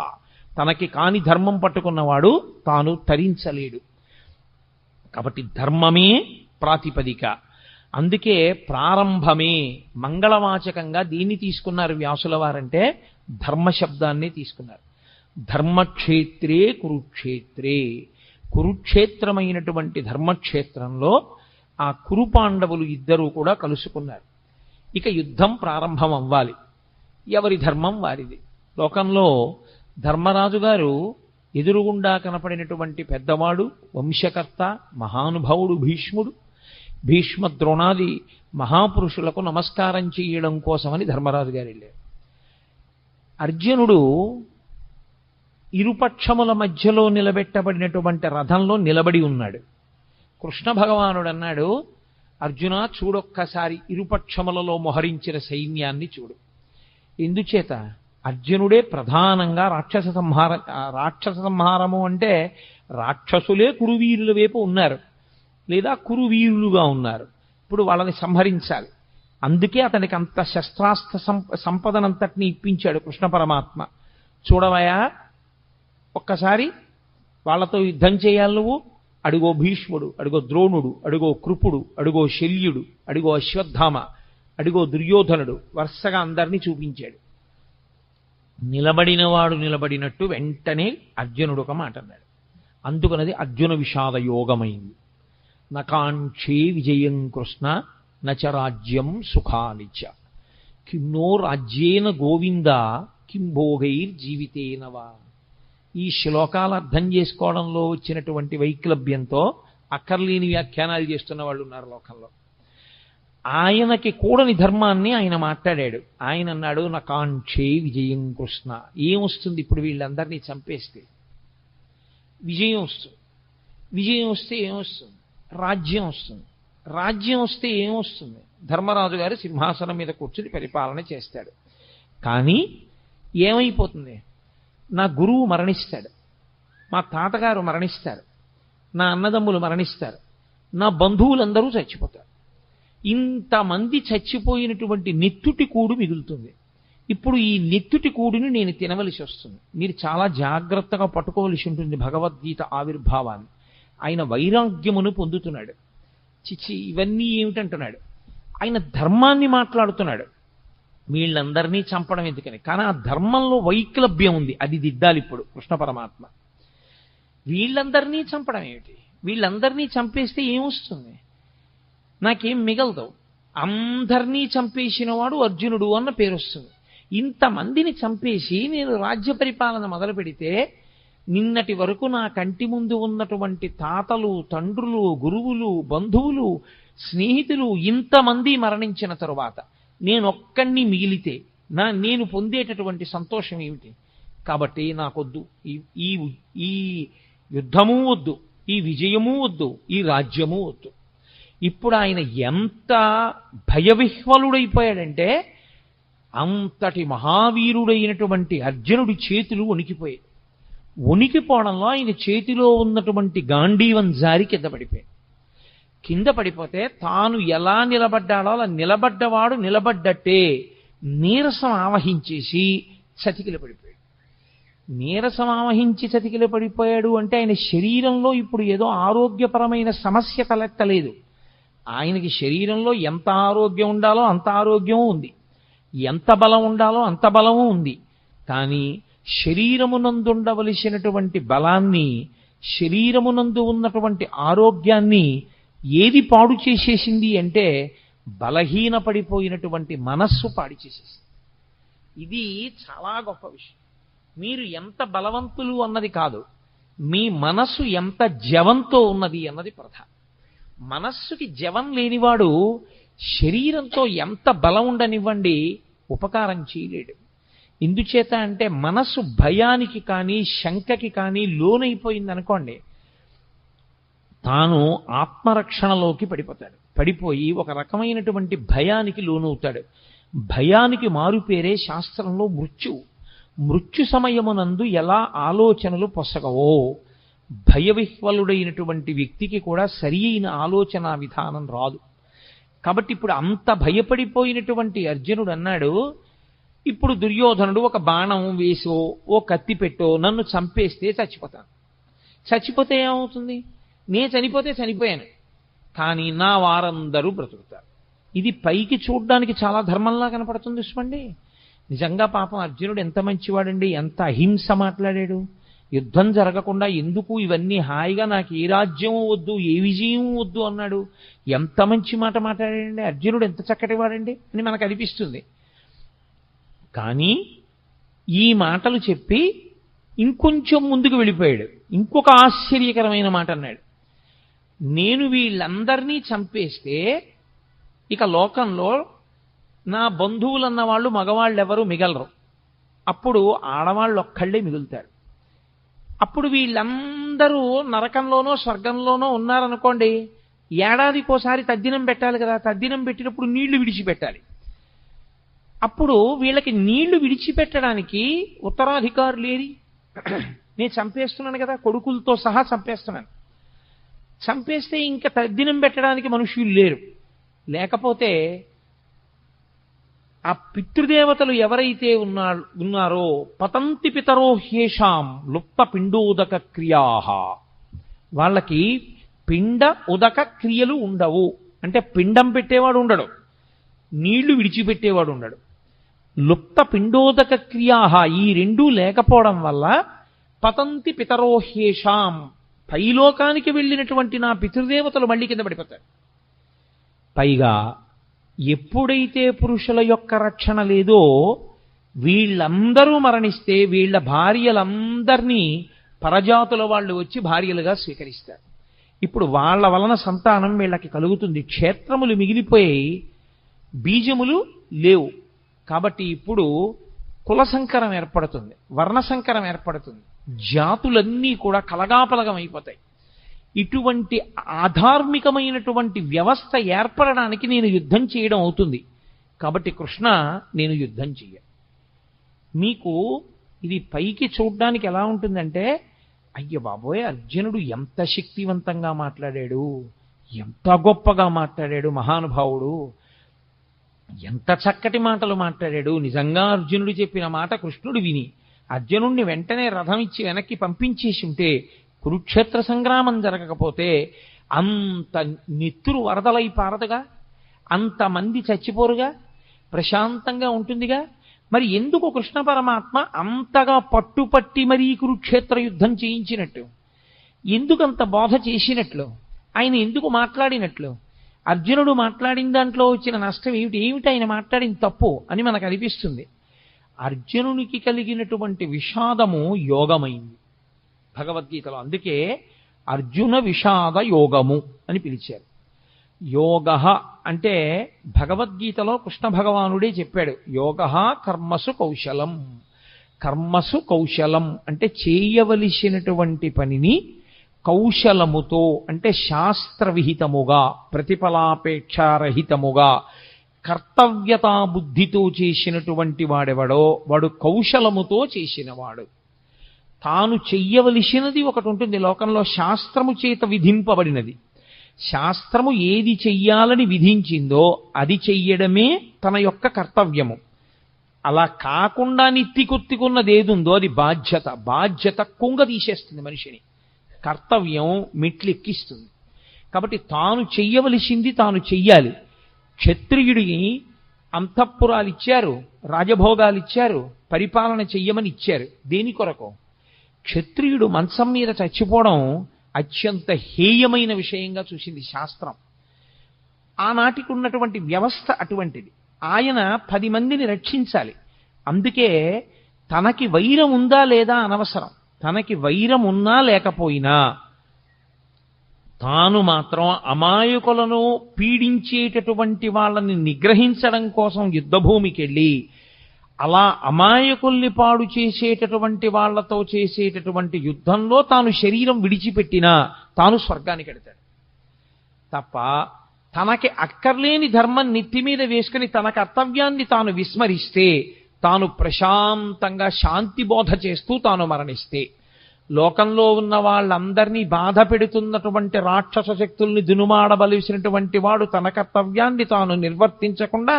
తనకి కాని ధర్మం పట్టుకున్నవాడు తాను తరించలేడు. కాబట్టి ధర్మమే ప్రాతిపదిక. అందుకే ప్రారంభమే మంగళవాచకంగా దీన్ని తీసుకున్నారు వ్యాసుల వారంటే ధర్మశబ్దాన్ని తీసుకున్నారు. ధర్మక్షేత్రే కురుక్షేత్రే. కురుక్షేత్రమైనటువంటి ధర్మక్షేత్రంలో ఆ కురుపాండవులు ఇద్దరూ కూడా కలుసుకున్నారు. ఇక యుద్ధం ప్రారంభం అవ్వాలి. ఎవరి ధర్మం వారిది. లోకంలో ధర్మరాజు గారు ఎదురుగుండా కనపడినటువంటి పెద్దవాడు, వంశకర్త, మహానుభావుడు భీష్ముడు. భీష్మ ద్రోణాది మహాపురుషులకు నమస్కారం చేయడం కోసమని ధర్మరాజు గారు వెళ్ళారు. అర్జునుడు ఇరుపక్షముల మధ్యలో నిలబెట్టబడినటువంటి రథంలో నిలబడి ఉన్నాడు. కృష్ణ భగవానుడు అన్నాడు, అర్జున చూడొక్కసారి ఇరుపక్షములలో మొహరించిన సైన్యాన్ని చూడు. ఎందుచేత అర్జునుడే ప్రధానంగా రాక్షస సంహారము అంటే రాక్షసులే కురువీరుల వైపు ఉన్నారు, లేదా కురువీరులుగా ఉన్నారు. ఇప్పుడు వాళ్ళని సంహరించాలి. అందుకే అతనికి అంత శస్త్రాస్త్ర సంపదనంతటిని ఇప్పించాడు కృష్ణ పరమాత్మ. చూడవయా, ఒక్కసారి వాళ్ళతో యుద్ధం చేయాలి నువ్వు. అడుగో భీష్ముడు, అడుగో ద్రోణుడు, అడుగో కృపుడు, అడుగో శల్యుడు, అడుగో అశ్వత్థామ, అడుగో దుర్యోధనుడు, వరుసగా అందరినీ చూపించాడు. నిలబడినవాడు నిలబడినట్టు వెంటనే అర్జునుడు ఒక మాట అన్నాడు. అందుకనది అర్జున విషాద యోగమైంది. నకాంక్షే విజయం కృష్ణ నచ రాజ్యం సుఖానిచ కిన్నో రాజ్యేన గోవింద కిం భోగైర్జీవితేనవా. ఈ శ్లోకాలు అర్థం చేసుకోవడంలో వచ్చినటువంటి వైక్లభ్యంతో అక్కర్లేని వ్యాఖ్యానాలు చేస్తున్న వాళ్ళు ఉన్నారు లోకంలో. ఆయనకి కూడని ధర్మాన్ని ఆయన మాట్లాడాడు. ఆయన అన్నాడు, నకాంక్షే విజయం కృష్ణ. ఏమొస్తుంది ఇప్పుడు వీళ్ళందరినీ చంపేస్తే? విజయం వస్తుంది. విజయం వస్తే ఏమొస్తుంది? రాజ్యం వస్తుంది. రాజ్యం వస్తే ఏమొస్తుంది? ధర్మరాజు గారు సింహాసనం మీద కూర్చుని పరిపాలన చేస్తాడు. కానీ ఏమైపోతుంది? నా గురువు మరణిస్తాడు, మా తాతగారు మరణిస్తారు, నా అన్నదమ్ములు మరణిస్తారు, నా బంధువులందరూ చచ్చిపోతారు. ఇంతమంది చచ్చిపోయినటువంటి నెత్తుటి కూడు మిగులుతుంది. ఇప్పుడు ఈ నెత్తుటి కూడుని నేను తినవలసి వస్తుంది. మీరు చాలా జాగ్రత్తగా పట్టుకోవలసి ఉంటుంది భగవద్గీత ఆవిర్భావాన్ని. ఆయన వైరాగ్యమును పొందుతున్నాడు. చిచ్చి ఇవన్నీ ఏమిటంటున్నాడు. ఆయన ధర్మాన్ని మాట్లాడుతున్నాడు. వీళ్ళందరినీ చంపడం ఎందుకని? కానీ ఆ ధర్మంలో వైక్లభ్యం ఉంది, అది దిద్దాలి ఇప్పుడు కృష్ణ పరమాత్మ. వీళ్ళందరినీ చంపడం ఏమిటి? వీళ్ళందరినీ చంపేస్తే ఏమొస్తుంది? నాకేం మిగలదు. అందరినీ చంపేసిన వాడు అర్జునుడు అన్న పేరు వస్తుంది. ఇంతమందిని చంపేసి నేను రాజ్య పరిపాలన మొదలు పెడితే నిన్నటి వరకు నా కంటి ముందు ఉన్నటువంటి తాతలు, తండ్రులు, గురువులు, బంధువులు, స్నేహితులు ఇంతమంది మరణించిన తరువాత నేనొక్కడిని మిగిలితే నేను పొందేటటువంటి సంతోషం ఏమిటి? కాబట్టి నాకొద్దు ఈ యుద్ధము వద్దు, ఈ విజయము వద్దు, ఈ రాజ్యము వద్దు. ఇప్పుడు ఆయన ఎంత భయవిహ్వలుడైపోయాడంటే అంతటి మహావీరుడైనటువంటి అర్జునుడి చేతులు వణికిపోయాయి. వణికిపోవడంలో ఆయన చేతిలో ఉన్నటువంటి గాంధీవం జారి కింద పడిపోయాడు. కింద పడిపోతే తాను ఎలా నిలబడ్డాడో అలా నిలబడ్డవాడు నిలబడ్డట్టే నీరసం ఆవహించేసి చతికిల పడిపోయాడు. నీరసం ఆవహించి చతికిల పడిపోయాడు అంటే ఆయన శరీరంలో ఇప్పుడు ఏదో ఆరోగ్యపరమైన సమస్య తలెత్తలేదు. ఆయనకి శరీరంలో ఎంత ఆరోగ్యం ఉండాలో అంత ఆరోగ్యం ఉంది, ఎంత బలం ఉండాలో అంత బలము ఉంది. కానీ శరీరమునందుండవలసినటువంటి బలాన్ని, శరీరమునందు ఉన్నటువంటి ఆరోగ్యాన్ని ఏది పాడు చేసేసింది అంటే బలహీనపడిపోయినటువంటి మనస్సు పాడు చేసేసింది. ఇది చాలా గొప్ప విషయం. మీరు ఎంత బలవంతులు అన్నది కాదు, మీ మనస్సు ఎంత జవంతో ఉన్నది అన్నది ప్రధానం. మనస్సుకి జవం లేనివాడు శరీరంతో ఎంత బలం ఉండనివ్వండి ఉపకారం చేయలేడు. ఎందుచేత అంటే మనస్సు భయానికి కానీ శంకకి కానీ లోనైపోయిందనుకోండి, తాను ఆత్మరక్షణలోకి పడిపోయి ఒక రకమైనటువంటి భయానికి లోనవుతాడు. భయానికి మారుపేరే శాస్త్రంలో మృత్యు సమయమునందు ఎలా ఆలోచనలు పొసగవో భయవిహ్వలుడైనటువంటి వ్యక్తికి కూడా సరి అయిన ఆలోచన విధానం రాదు. కాబట్టి ఇప్పుడు అంత భయపడిపోయినటువంటి అర్జునుడు అన్నాడు, ఇప్పుడు దుర్యోధనుడు ఒక బాణం వేసో ఓ కత్తి పెట్టో నన్ను చంపేస్తే చచ్చిపోతాను. చచ్చిపోతే ఏమవుతుంది? నేను చనిపోతే చనిపోయాను, కానీ నా వారందరూ బ్రతుకుతారు. ఇది పైకి చూడ్డానికి చాలా ధర్మంలా కనపడుతుంది చూసుకోండి. నిజంగా పాపం అర్జునుడు ఎంత మంచివాడండి, ఎంత అహింస మాట్లాడాడు. యుద్ధం జరగకుండా ఎందుకు ఇవన్నీ హాయిగా నాకు ఏ రాజ్యం వద్దు ఏ విజయం వద్దు అన్నాడు. ఎంత మంచి మాట మాట్లాడాడండి అర్జునుడు, ఎంత చక్కటి వాడండి అని మనకు అనిపిస్తుంది. కానీ ఈ మాటలు చెప్పి ఇంకొంచెం ముందుకు వెళ్ళిపోయాడు. ఇంకొక ఆశ్చర్యకరమైన మాట అన్నాడు, నేను వీళ్ళందరినీ చంపేస్తే ఇక లోకంలో నా బంధువులన్న వాళ్ళు మగవాళ్ళు ఎవరు మిగలరు, అప్పుడు ఆడవాళ్ళు ఒక్కళ్ళే మిగులుతారు. అప్పుడు వీళ్ళందరూ నరకంలోనో స్వర్గంలోనో ఉన్నారనుకోండి, ఏడాదికోసారి తద్దినం పెట్టాలి కదా, తద్దినం పెట్టినప్పుడు నీళ్లు విడిచిపెట్టాలి. అప్పుడు వీళ్ళకి నీళ్లు విడిచిపెట్టడానికి ఉత్తరాధికారులు ఏది? నేను చంపేస్తున్నాను కదా, కొడుకులతో సహా చంపేస్తున్నాను. చంపేస్తే ఇంకా తద్దినం పెట్టడానికి మనుషులు లేరు. లేకపోతే ఆ పితృదేవతలు ఎవరైతే ఉన్నారో పతంతి పితరో హ్యేషాం లుప్త పిండోదక క్రియా, వాళ్ళకి పిండ ఉదక క్రియలు ఉండవు. అంటే పిండం పెట్టేవాడు ఉండడు, నీళ్లు విడిచిపెట్టేవాడు ఉండడు. లుప్త పిండోదక క్రియా, ఈ రెండూ లేకపోవడం వల్ల పతంతి పితరో హ్యేషాం, పైలోకానికి వెళ్ళినటువంటి నా పితృదేవతలు మళ్ళీ కింద పడిపోతారు. పైగా ఎప్పుడైతే పురుషుల యొక్క రక్షణ లేదో వీళ్ళందరూ మరణిస్తే వీళ్ళ భార్యలందరినీ పరజాతుల వాళ్ళు వచ్చి భార్యలుగా స్వీకరిస్తారు. ఇప్పుడు వాళ్ళ వలన సంతానం వీళ్ళకి కలుగుతుంది. క్షేత్రములు మిగిలిపోయి బీజములు లేవు. కాబట్టి ఇప్పుడు కుల సంకరం ఏర్పడుతుంది, వర్ణ సంకరం ఏర్పడుతుంది, జాతులన్నీ కూడా కలగాపలగం అయిపోతాయి. ఇటువంటి ఆధార్మికమైనటువంటి వ్యవస్థ ఏర్పడడానికి నేను యుద్ధం చేయడం అవుతుంది. కాబట్టి కృష్ణ నేను యుద్ధం చెయ్య. మీకు ఇది పైకి చూడ్డానికి ఎలా ఉంటుందంటే, అయ్య బాబోయ్ అర్జునుడు ఎంత శక్తివంతంగా మాట్లాడాడు, ఎంత గొప్పగా మాట్లాడాడు మహానుభావుడు, ఎంత చక్కటి మాటలు మాట్లాడాడు. నిజంగా అర్జునుడు చెప్పిన మాట కృష్ణుడు విని అర్జునుడిని వెంటనే రథం ఇచ్చి వెనక్కి పంపించేసి ఉంటే కురుక్షేత్ర సంగ్రామం జరగకపోతే అంత నెత్తురు వరదలై పారదుగా, అంతమంది చచ్చిపోరుగా, ప్రశాంతంగా ఉంటుందిగా. మరి ఎందుకు కృష్ణ పరమాత్మ అంతగా పట్టుపట్టి మరీ కురుక్షేత్ర యుద్ధం చేయించినట్టు, ఎందుకంత బోధ చేసినట్లు, ఆయన ఎందుకు మాట్లాడినట్లు? అర్జునుడు మాట్లాడిన దాంట్లో వచ్చిన నష్టం ఏమిటి ఆయన మాట్లాడిన తప్పు అని మనకు అనిపిస్తుంది. అర్జునునికి కలిగినటువంటి విషాదము యోగమైంది భగవద్గీతలో. అందుకే అర్జున విషాద యోగము అని పిలిచారు. యోగ అంటే భగవద్గీతలో కృష్ణ భగవానుడే చెప్పాడు, యోగ కర్మసు కౌశలం. కర్మసు కౌశలం అంటే చేయవలసినటువంటి పనిని కౌశలముతో, అంటే శాస్త్రవిహితముగా, ప్రతిఫలాపేక్షారహితముగా, కర్తవ్యతా బుద్ధితో చేసినటువంటి వాడెవడో వాడు కౌశలముతో చేసినవాడు. తాను చెయ్యవలసినది ఒకటి ఉంటుంది లోకంలో, శాస్త్రము చేత విధింపబడినది. శాస్త్రము ఏది చెయ్యాలని విధించిందో అది చెయ్యడమే తన యొక్క కర్తవ్యము. అలా కాకుండా నెత్తికొత్తుకున్నది ఏదుందో అది బాధ్యత. బాధ్యత కుంగ తీసేస్తుంది మనిషిని, కర్తవ్యం మెట్లెక్కిస్తుంది. కాబట్టి తాను చెయ్యవలసింది తాను చెయ్యాలి. క్షత్రియుడిని అంతఃపురాలు ఇచ్చారు, రాజభోగాలు ఇచ్చారు, పరిపాలన చెయ్యమని ఇచ్చారు. దేని కొరకు? క్షత్రియుడు మంచం మీద చచ్చిపోవడం అత్యంత హేయమైన విషయంగా చూసింది శాస్త్రం. ఆనాటికి ఉన్నటువంటి వ్యవస్థ అటువంటిది. ఆయన 10 మందిని రక్షించాలి. అందుకే తనకి వైరం ఉందా లేదా అనవసరం. తనకి వైరం ఉన్నా లేకపోయినా తాను మాత్రం అమాయకులను పీడించేటటువంటి వాళ్ళని నిగ్రహించడం కోసం యుద్ధభూమికి వెళ్ళి అలా అమాయకుల్ని పాడు చేసేటటువంటి వాళ్లతో చేసేటటువంటి యుద్ధంలో తాను శరీరం విడిచిపెట్టినా తాను స్వర్గానికి వెడతాడు తప్ప తనకి అక్కర్లేని ధర్మం నెత్తి మీద వేసుకుని తన కర్తవ్యాన్ని తాను విస్మరిస్తే, తాను ప్రశాంతంగా శాంతి బోధ చేస్తూ తాను మరణిస్తే, లోకంలో ఉన్న వాళ్ళందరినీ బాధ పెడుతున్నటువంటి రాక్షస శక్తుల్ని దునుమాడవలసినటువంటి వాడు తన కర్తవ్యాన్ని తాను నిర్వర్తించకుండా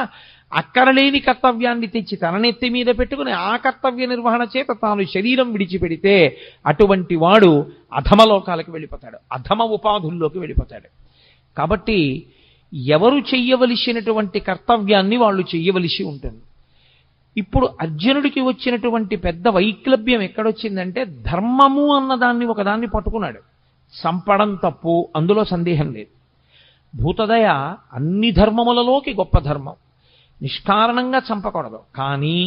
అక్కరలేని కర్తవ్యాన్ని తెచ్చి తన నెత్తి మీద పెట్టుకుని ఆ కర్తవ్య నిర్వహణ చేత తాను శరీరం విడిచిపెడితే అటువంటి వాడు అధమలోకాలకు వెళ్ళిపోతాడు, అధమ ఉపాధుల్లోకి వెళ్ళిపోతాడు. కాబట్టి ఎవరు చెయ్యవలసినటువంటి కర్తవ్యాన్ని వాళ్ళు చెయ్యవలసి ఉంటుంది. ఇప్పుడు అర్జునుడికి వచ్చినటువంటి పెద్ద వైక్లభ్యం ఎక్కడొచ్చిందంటే, ధర్మము అన్నదాన్ని ఒకదాన్ని పట్టుకున్నాడు. చంపడం తప్పు, అందులో సందేహం లేదు. భూతదయ అన్ని ధర్మములలోకి గొప్ప ధర్మం. నిష్కారణంగా చంపకూడదు. కానీ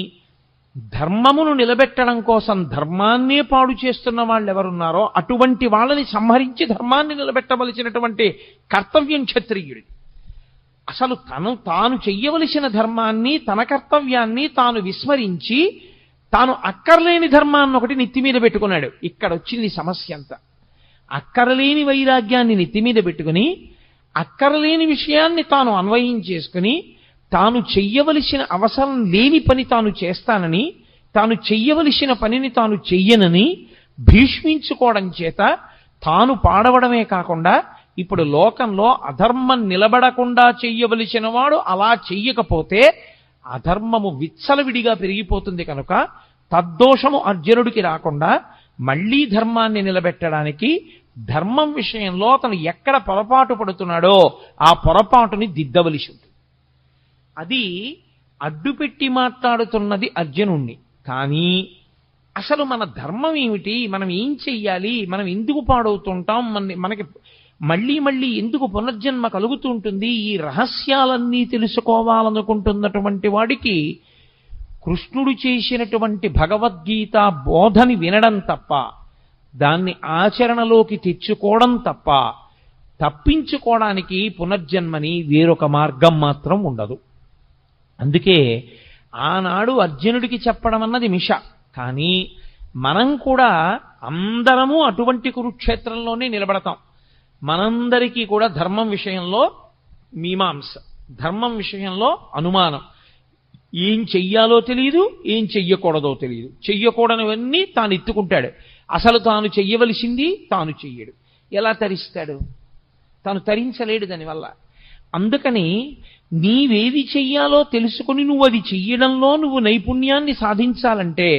ధర్మమును నిలబెట్టడం కోసం ధర్మాన్నే పాడు చేస్తున్న వాళ్ళు ఎవరున్నారో అటువంటి వాళ్ళని సంహరించి ధర్మాన్ని నిలబెట్టవలసినటువంటి కర్తవ్యం క్షత్రియుడిది. అసలు తాను చెయ్యవలసిన ధర్మాన్ని, తన కర్తవ్యాన్ని తాను విస్మరించి తాను అక్కర్లేని ధర్మాన్ని ఒకటి నెత్తి మీద పెట్టుకున్నాడు. ఇక్కడ వచ్చింది సమస్య అంతా. అక్కరలేని వైరాగ్యాన్ని నెత్తి మీద పెట్టుకుని అక్కరలేని విషయాన్ని తాను అన్వయం చేసుకుని తాను చెయ్యవలసిన అవసరం లేని పని తాను చేస్తానని, తాను చెయ్యవలసిన పనిని తాను చెయ్యనని భీష్మించుకోవడం చేత తాను పాడవడమే కాకుండా ఇప్పుడు లోకంలో అధర్మం నిలబడకుండా చెయ్యవలసిన వాడు అలా చెయ్యకపోతే అధర్మము విచ్చలవిడిగా పెరిగిపోతుంది. కనుక తద్దోషము అర్జునుడికి రాకుండా మళ్లీ ధర్మాన్ని నిలబెట్టడానికి ధర్మం విషయంలో అతను ఎక్కడ పొరపాటు పడుతున్నాడో ఆ పొరపాటుని దిద్దవలసి ఉంటుంది. అది అడ్డుపెట్టి మాట్లాడుతున్నది అర్జునుణ్ణి. కానీ అసలు మన ధర్మం ఏమిటి, మనం ఏం చెయ్యాలి, మనం ఎందుకు పాడవుతుంటాం, మనకి మళ్ళీ మళ్ళీ ఎందుకు పునర్జన్మ కలుగుతూ ఉంటుంది, ఈ రహస్యాలన్నీ తెలుసుకోవాలనుకుంటున్నటువంటి వాడికి కృష్ణుడు చేసినటువంటి భగవద్గీత బోధని వినడం తప్ప, దాన్ని ఆచరణలోకి తెచ్చుకోవడం తప్ప తప్పించుకోవడానికి పునర్జన్మని వేరొక మార్గం మాత్రం ఉండదు. అందుకే ఆనాడు అర్జునుడికి చెప్పడం అన్నది మిష. కానీ మనం కూడా అందరము అటువంటి కురుక్షేత్రంలోనే నిలబడతాం. మనందరికీ కూడా ధర్మం విషయంలో మీమాంస, ధర్మం విషయంలో అనుమానం. ఏం చెయ్యాలో తెలియదు, ఏం చెయ్యకూడదో తెలియదు. చెయ్యకూడనివన్నీ తాను ఎత్తుకుంటాడు. అసలు తాను చెయ్యవలసింది తాను చెయ్యడు. ఎలా తరిస్తాడు? తాను తరించలేడు దానివల్ల. అందుకని నీవేది చెయ్యాలో తెలుసుకుని నువ్వు అది చెయ్యడంలో నువ్వు నైపుణ్యాన్ని సాధించాలంటే,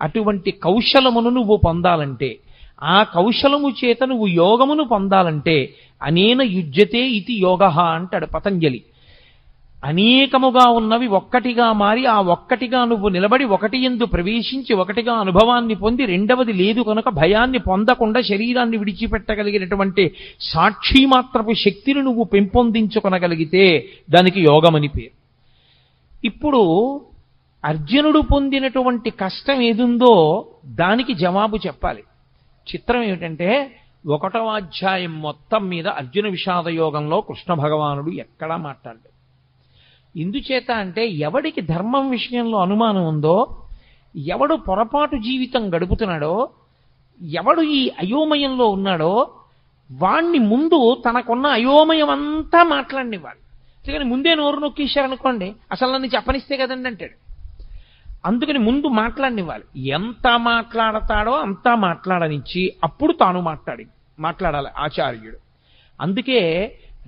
అటువంటి కౌశలమును నువ్వు పొందాలంటే, ఆ కౌశలము చేత నువ్వు యోగమును పొందాలంటే అనేన యుజ్యతే ఇది యోగః అంటాడు పతంజలి. అనేకముగా ఉన్నవి ఒక్కటిగా మారి ఆ ఒక్కటిగా నువ్వు నిలబడి ఒకటి యందు ప్రవేశించి ఒకటిగా అనుభవాన్ని పొంది రెండవది లేదు కనుక భయాన్ని పొందకుండా శరీరాన్ని విడిచిపెట్టగలిగినటువంటి సాక్షిమాత్రపు శక్తిని నువ్వు పెంపొందించుకొనగలిగితే దానికి యోగమని పేరు. ఇప్పుడు అర్జునుడు పొందినటువంటి కష్టం ఏదుందో దానికి జవాబు చెప్పాలి. చిత్రం ఏమిటంటే 1వ అధ్యాయం మొత్తం మీద అర్జున విషాద యోగంలో కృష్ణ భగవానుడు ఎక్కడా మాట్లాడలేదు. ఎందుచేత అంటే ఎవడికి ధర్మం విషయంలో అనుమానం ఉందో, ఎవడు పొరపాటు జీవితం గడుపుతున్నాడో, ఎవడు ఈ అయోమయంలో ఉన్నాడో వాణ్ణి ముందు తనకున్న అయోమయం అంతా మాట్లాడినివ్వాలి. అందుకని ముందే నోరు నొక్కేశారనుకోండి, అసలు నన్ను చెప్పనిస్తే కదండి అంటాడు. అందుకని ముందు మాట్లాడినివ్వాలి. ఎంత మాట్లాడతాడో అంతా మాట్లాడనిచ్చి అప్పుడు తాను మాట్లాడాలి ఆచార్యుడు. అందుకే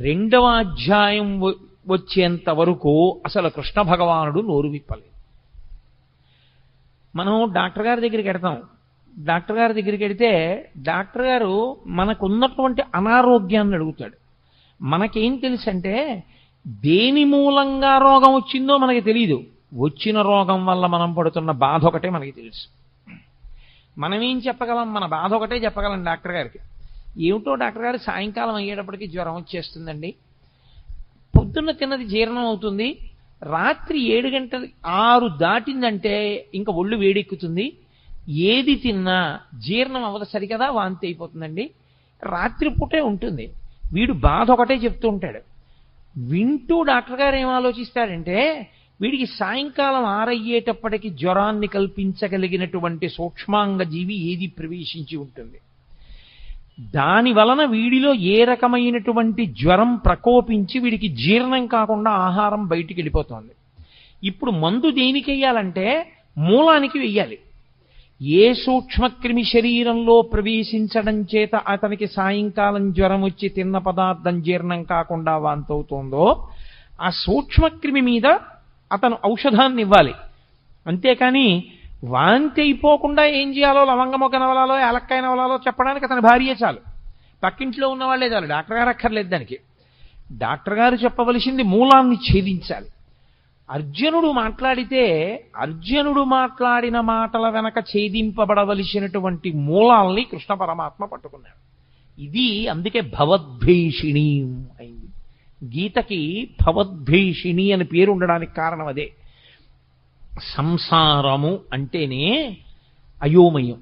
2వ అధ్యాయం వచ్చేంత వరకు అసలు కృష్ణ భగవానుడు నోరు విప్పలేదు. మనం డాక్టర్ గారి దగ్గరికి వెడతాం. డాక్టర్ గారి దగ్గరికి వెడితే డాక్టర్ గారు మనకున్నటువంటి అనారోగ్యాన్ని అడుగుతాడు. మనకేం తెలుసు అంటే దేని మూలంగా రోగం వచ్చిందో మనకి తెలియదు. వచ్చిన రోగం వల్ల మనం పడుతున్న బాధ ఒకటే మనకి తెలుసు. మనం ఏం చెప్పగలం? మన బాధ ఒకటే చెప్పగలం డాక్టర్ గారికి. ఏమిటో డాక్టర్ గారు సాయంకాలం అయ్యేటప్పటికి జ్వరం వచ్చేస్తుందండి, పొద్దున్న తిన్నది జీర్ణం అవుతుంది, రాత్రి 7 గంటలు 6 దాటిందంటే ఇంకా ఒళ్ళు వేడెక్కుతుంది, ఏది తిన్నా జీర్ణం అవ్వదు సరికదా, వాంతి అయిపోతుందండి, రాత్రిపూటే ఉంటుంది. వీడు బాధ ఒకటే చెప్తూ ఉంటాడు. వింటూ డాక్టర్ గారు ఏం ఆలోచిస్తాడంటే వీడికి సాయంకాలం 6 అయ్యేటప్పటికి జ్వరాన్ని కల్పించగలిగినటువంటి సూక్ష్మాంగ జీవి ఏది ప్రవేశించి ఉంటుంది, దాని వలన వీడిలో ఏ రకమైనటువంటి జ్వరం ప్రకోపించి వీడికి జీర్ణం కాకుండా ఆహారం బయటికి వెళ్ళిపోతుంది. ఇప్పుడు మందు దేనికి వెయ్యాలంటే మూలానికి వెయ్యాలి. ఏ సూక్ష్మక్రిమి శరీరంలో ప్రవేశించడం చేత అతనికి సాయంకాలం జ్వరం వచ్చి తిన్న పదార్థం జీర్ణం కాకుండా వాంతవుతోందో ఆ సూక్ష్మక్రిమి మీద అతను ఔషధాన్ని ఇవ్వాలి. అంతేకాని వాంతి అయిపోకుండా ఏం చేయాలో లవంగమొగ్గ నవలాలో ఏలక్కాయ నవలాలో చెప్పడానికి అతని భార్యే చాలు, పక్కింట్లో ఉన్న వాళ్ళే చాలు, డాక్టర్ గారు అక్కర్లేదు దానికి. డాక్టర్ గారు చెప్పవలసింది మూలాన్ని ఛేదించాలి. అర్జునుడు మాట్లాడితే అర్జునుడు మాట్లాడిన మాటల వెనక ఛేదింపబడవలసినటువంటి మూలాల్ని కృష్ణ పరమాత్మ పట్టుకున్నాడు. ఇది అందుకే భవద్భీషిణి అయింది. గీతకి భవద్భీషిణి అని పేరు ఉండడానికి కారణం అదే. సంసారము అంటేనే అయోమయం,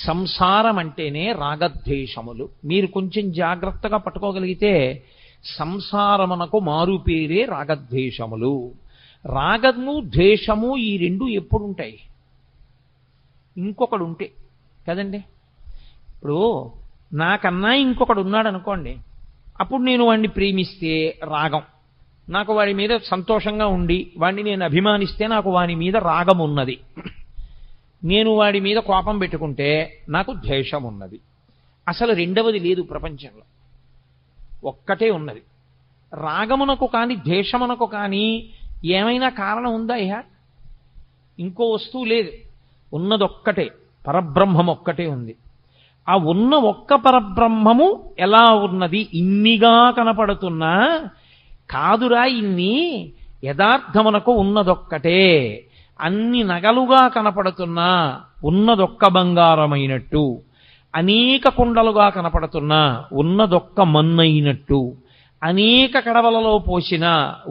సంసారం అంటేనే రాగద్వేషములు. మీరు కొంచెం జాగ్రత్తగా పట్టుకోగలిగితే సంసారమునకు మారు పేరే రాగద్వేషములు. రాగము ద్వేషము ఈ రెండు ఎప్పుడుంటాయి? ఇంకొకడు ఉంటే కదండి. ఇప్పుడు నాకన్నా ఇంకొకడు ఉన్నాడు అనుకోండి, అప్పుడు నేను వాడిని ప్రేమిస్తే రాగం, నాకు వాడి మీద సంతోషంగా ఉండి వాడిని నేను అభిమానిస్తే నాకు వాడి మీద రాగం ఉన్నది. నేను వాడి మీద కోపం పెట్టుకుంటే నాకు ద్వేషం ఉన్నది. అసలు రెండవది లేదు ప్రపంచంలో, ఒక్కటే ఉన్నది. రాగమునకు కానీ ద్వేషమునకు కానీ ఏమైనా కారణం ఉందా? ఇంకో వస్తువు లేదు, ఉన్నదొక్కటే, పరబ్రహ్మం ఒక్కటే ఉంది. ఆ ఉన్న ఒక్క పరబ్రహ్మము ఎలా ఉన్నది? ఇన్నిగా కనపడుతున్నా కాదురా, ఇన్ని యథార్థమునకు ఉన్నదొక్కటే. అన్ని నగలుగా కనపడుతున్నా ఉన్నదొక్క బంగారమైనట్టు, అనేక కుండలుగా కనపడుతున్నా ఉన్నదొక్క మన్నైనట్టు, అనేక కడవలలో పోసిన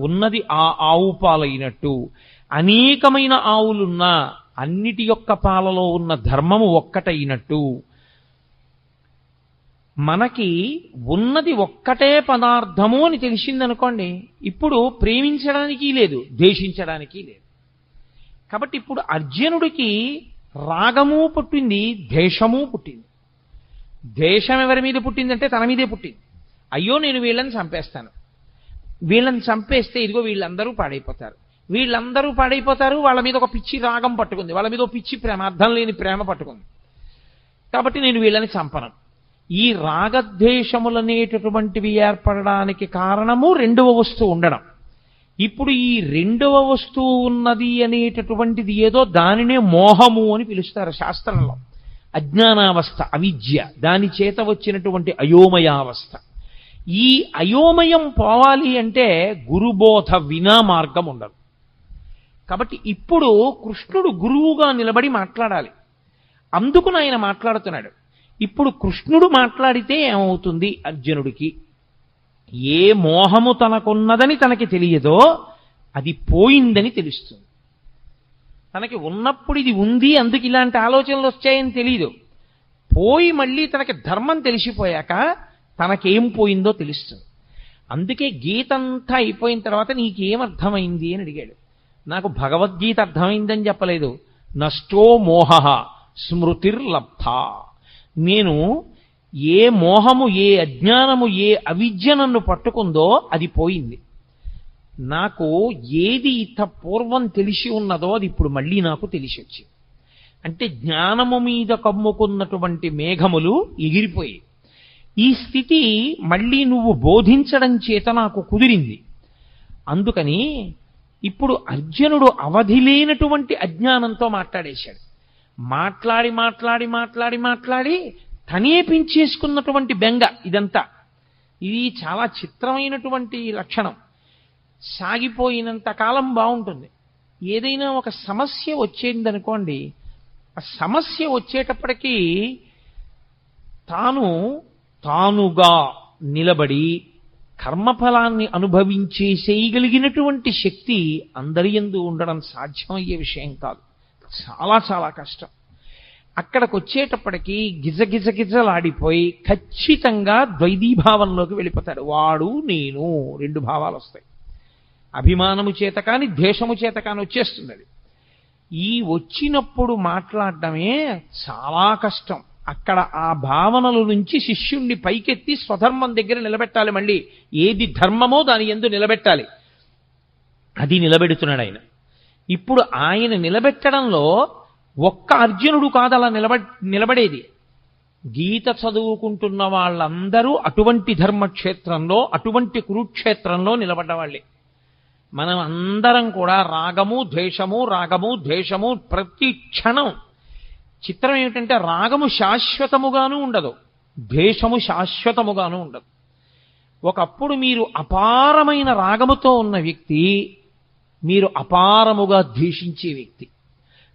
ఉన్నది ఆ ఆవు పాలైనట్టు, అనేకమైన ఆవులున్నా అన్నిటి యొక్క పాలలో ఉన్న ధర్మము ఒక్కటైనట్టు, మనకి ఉన్నది ఒక్కటే పదార్థము అని తెలిసిందనుకోండి, ఇప్పుడు ప్రేమించడానికి లేదు, ద్వేషించడానికి లేదు. కాబట్టి ఇప్పుడు అర్జునుడికి రాగము పుట్టింది, ద్వేషము పుట్టింది. ద్వేషం ఎవరి మీద పుట్టిందంటే తన మీదే పుట్టింది. అయ్యో నేను వీళ్ళని చంపేస్తాను, వీళ్ళని చంపేస్తే ఇదిగో వీళ్ళందరూ పాడైపోతారు, వీళ్ళందరూ పాడైపోతారు, వాళ్ళ మీద ఒక పిచ్చి రాగం పట్టుకుంది, వాళ్ళ మీద ఒక పిచ్చి ప్రేమ, అర్థం లేని ప్రేమ పట్టుకుంది, కాబట్టి నేను వీళ్ళని చంపను. ఈ రాగద్వేషములనేటటువంటివి ఏర్పడడానికి కారణము రెండవ వస్తువు ఉండడం. ఇప్పుడు ఈ రెండవ వస్తువు ఉన్నది అనేటటువంటిది ఏదో, దానినే మోహము అని పిలుస్తారు శాస్త్రంలో. అజ్ఞానావస్థ, అవిద్య, దాని చేత వచ్చినటువంటి అయోమయావస్థ. ఈ అయోమయం పోవాలి అంటే గురుబోధ వినా మార్గం ఉండదు. కాబట్టి ఇప్పుడు కృష్ణుడు గురువుగా నిలబడి మాట్లాడాలి. అందుకు ఆయన మాట్లాడుతున్నాడు. ఇప్పుడు కృష్ణుడు మాట్లాడితే ఏమవుతుంది? అర్జునుడికి ఏ మోహము తనకున్నదని తనకి తెలియదో అది పోయిందని తెలుస్తుంది. తనకి ఉన్నప్పుడు ఇది ఉంది, అందుకు ఇలాంటి ఆలోచనలు వచ్చాయని తెలియదు. పోయి మళ్ళీ తనకి ధర్మం తెలిసిపోయాక తనకేం పోయిందో తెలుస్తుంది. అందుకే గీత అంతా అయిపోయిన తర్వాత నీకేమర్థమైంది అని అడిగాడు. నాకు భగవద్గీత అర్థమైందని చెప్పలేదు. నష్టో మోహ స్మృతిర్లబ్ధ. నేను ఏ మోహము, ఏ అజ్ఞానము, ఏ అవిద్య నన్ను పట్టుకుందో అది పోయింది. నాకు ఏది ఇత పూర్వం తెలిసి ఉన్నదో అది ఇప్పుడు మళ్ళీ నాకు తెలిసి వచ్చింది. అంటే జ్ఞానము మీద కమ్ముకున్నటువంటి మేఘములు ఎగిరిపోయి ఈ స్థితి మళ్ళీ నువ్వు బోధించడం చేత నాకు కుదిరింది. అందుకని ఇప్పుడు అర్జునుడు అవధి లేనటువంటి అజ్ఞానంతో మాట్లాడేశాడు. మాట్లాడి మాట్లాడి మాట్లాడి మాట్లాడి తనే పెంచేసుకున్నటువంటి బెంగ ఇదంతా. ఇది చాలా చిత్రమైనటువంటి లక్షణం. సాగిపోయినంత కాలం బాగుంటుంది. ఏదైనా ఒక సమస్య వచ్చేందనుకోండి, ఆ సమస్య వచ్చేటప్పటికీ తానుగా నిలబడి కర్మఫలాన్ని అనుభవించేసేయగలిగినటువంటి శక్తి అందరి యందు ఉండడం సాధ్యమయ్యే విషయం కాదు. చాలా చాలా కష్టం. అక్కడికి వచ్చేటప్పటికీ గిజగిజగిజలాడిపోయి ఖచ్చితంగా ద్వైదీభావంలోకి వెళ్ళిపోతాడు. వాడు నేను రెండు భావాలు వస్తాయి. అభిమానము చేత కాని ద్వేషము చేత కాని వచ్చేస్తుంది అది. ఈ వచ్చినప్పుడు మాట్లాడడమే చాలా కష్టం. అక్కడ ఆ భావనల నుంచి శిష్యుణ్ణి పైకెత్తి స్వధర్మం దగ్గర నిలబెట్టాలి. మళ్ళీ ఏది ధర్మమో దాని యందు నిలబెట్టాలి. అది నిలబెడుతున్నాడు ఆయన. ఇప్పుడు ఆయన నిలబెట్టడంలో ఒక్క అర్జునుడు కాదు అలా నిలబడేది. గీత చదువుకుంటున్న వాళ్ళందరూ అటువంటి ధర్మక్షేత్రంలో, అటువంటి కురుక్షేత్రంలో నిలబడ్డవాళ్ళే. మనం అందరం కూడా రాగము ద్వేషము ప్రతి క్షణం. చిత్రం ఏమిటంటే రాగము శాశ్వతముగాను ఉండదు, ద్వేషము శాశ్వతముగాను ఉండదు. ఒకప్పుడు మీరు అపారమైన రాగముతో ఉన్న వ్యక్తి మీరు అపారముగా ద్వేషించే వ్యక్తి,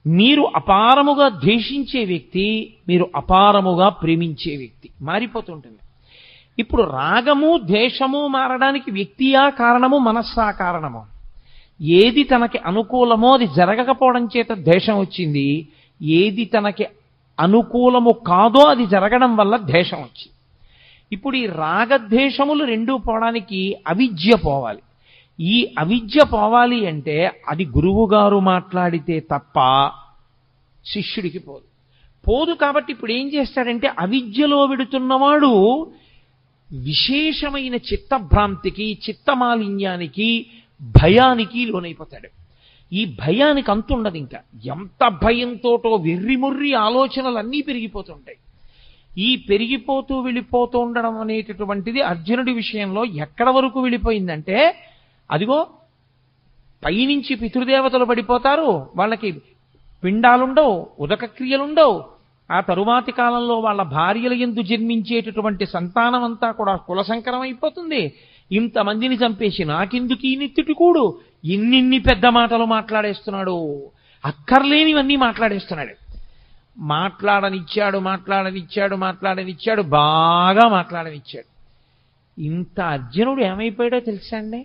మీరు అపారముగా ద్వేషించే వ్యక్తి మీరు అపారముగా ప్రేమించే వ్యక్తి మారిపోతుంటుంది. ఇప్పుడు రాగము ద్వేషము మారడానికి వ్యక్తియా కారణము, మనస్సా కారణము? ఏది తనకి అనుకూలమో అది జరగకపోవడం చేత ద్వేషం వచ్చింది, ఏది తనకి అనుకూలము కాదో అది జరగడం వల్ల ద్వేషం వచ్చింది. ఇప్పుడు ఈ రాగద్వేషములు రెండూ పోవడానికి అవిద్య పోవాలి. ఈ అవిద్య పోవాలి అంటే అది గురువుగారు మాట్లాడితే తప్ప శిష్యుడికి పోదు. కాబట్టి ఇప్పుడు ఏం చేస్తాడంటే అవిద్యలో విడుతున్నవాడు విశేషమైన చిత్తభ్రాంతికి, చిత్తమాలిన్యానికి, భయానికి లోనైపోతాడు. ఈ భయానికి అంతుండదు. ఇంకా ఎంత భయంతోటో వెర్రిముర్రి ఆలోచనలన్నీ పెరిగిపోతుంటాయి. ఈ పెరిగిపోతూ వెళ్ళిపోతూ ఉండడం అనేటటువంటిది అర్జునుడి విషయంలో ఎక్కడ వరకు వెళ్ళిపోయిందంటే, అదిగో పైనుంచి పితృదేవతలు పడిపోతారు, వాళ్ళకి పిండాలుండవు, ఉదక క్రియలుండవు. ఆ తరువాతి కాలంలో వాళ్ళ భార్యల యందు జన్మించేటటువంటి సంతానం అంతా కూడా కులసంకరం అయిపోతుంది. ఇంతమందిని చంపేసి నాకెందుకు ఈ నెత్తిటికూడు, ఎన్నిన్ని పెద్ద మాటలు మాట్లాడేస్తున్నాడు, అక్కర్లేనివన్నీ మాట్లాడేస్తున్నాడు. మాట్లాడనిచ్చాడు, బాగా మాట్లాడనిచ్చాడు. ఇంత అర్జునుడు ఏమైపోయాడో తెలుసా అండి?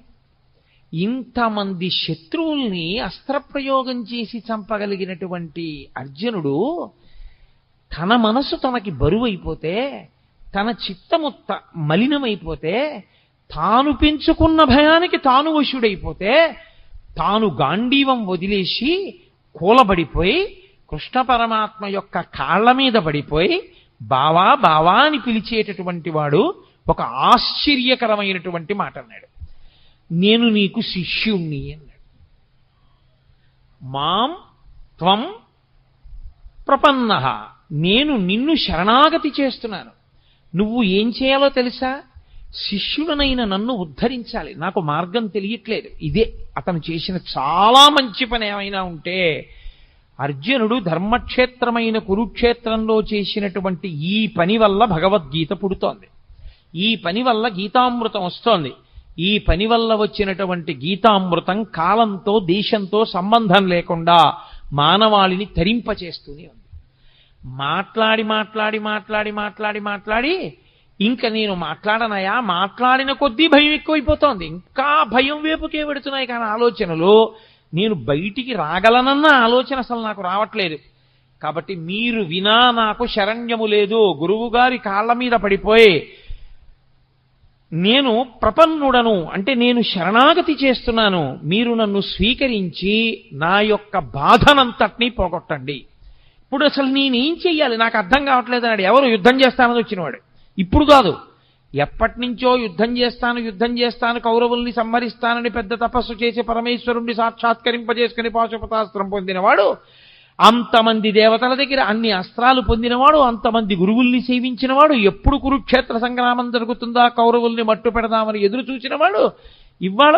ఇంతమంది శత్రువుల్ని అస్త్రప్రయోగం చేసి చంపగలిగినటువంటి అర్జునుడు తన మనసు తనకి బరువైపోతే, తన చిత్తము మలినమైపోతే, తాను పెంచుకున్న భయానికి తాను వశుడైపోతే, తాను గాంధీవం వదిలేసి కూలబడిపోయి కృష్ణ పరమాత్మ యొక్క కాళ్ల మీద పడిపోయి బావా బావా అని పిలిచేటటువంటి వాడు ఒక ఆశ్చర్యకరమైనటువంటి మాట అన్నాడు. నేను నీకు శిష్యుణ్ణి అన్నాడు. మాం త్వం ప్రపన్నః, నేను నిన్ను శరణాగతి చేస్తున్నాను. నువ్వు ఏం చేయాలో తెలుసా? శిష్యుడనైన నన్ను ఉద్ధరించాలి. నాకు మార్గం తెలియట్లేదు. ఇదే అతను చేసిన చాలా మంచి పని. ఏమైనా ఉంటే అర్జునుడు ధర్మక్షేత్రమైన కురుక్షేత్రంలో చేసినటువంటి ఈ పని వల్ల భగవద్గీత పుడుతోంది. ఈ పని వల్ల గీతామృతం వస్తోంది. ఈ పని వల్ల వచ్చినటువంటి గీతామృతం కాలంతో, దేశంతో సంబంధం లేకుండా మానవాళిని తరింపచేస్తూనే ఉంది. మాట్లాడి ఇంకా నేను మాట్లాడనయా, మాట్లాడిన కొద్దీ భయం ఎక్కువైపోతోంది. ఇంకా భయం వైపుకే పెడుతున్నాయి కానీ ఆలోచనలు. నేను బయటికి రాగలనన్న ఆలోచన అసలు నాకు రావట్లేదు. కాబట్టి మీరు వినా నాకు శరణ్యము లేదు. గురువుగారి కాళ్ళ మీద పడిపోయి నేను ప్రపన్నుడను అంటే నేను శరణాగతి చేస్తున్నాను, మీరు నన్ను స్వీకరించి నా యొక్క బాధనంతటినీ పోగొట్టండి. ఇప్పుడు అసలు నేనేం చెయ్యాలి నాకు అర్థం కావట్లేదు అన్నాడు. ఎవరు? యుద్ధం చేస్తానని వచ్చినవాడు. ఇప్పుడు కాదు, ఎప్పటి నుంచో యుద్ధం చేస్తాను, కౌరవుల్ని సంహరిస్తానని పెద్ద తపస్సు చేసి పరమేశ్వరుణ్ణి సాక్షాత్కరింపజేసుకుని పాశుపతాస్త్రం పొందినవాడు, అంతమంది దేవతల దగ్గర అన్ని అస్త్రాలు పొందినవాడు, అంతమంది గురువుల్ని సేవించినవాడు, ఎప్పుడు కురుక్షేత్ర సంగ్రామం జరుగుతుందా కౌరవుల్ని మట్టు పెడదామని ఎదురు చూసినవాడు, ఇవాళ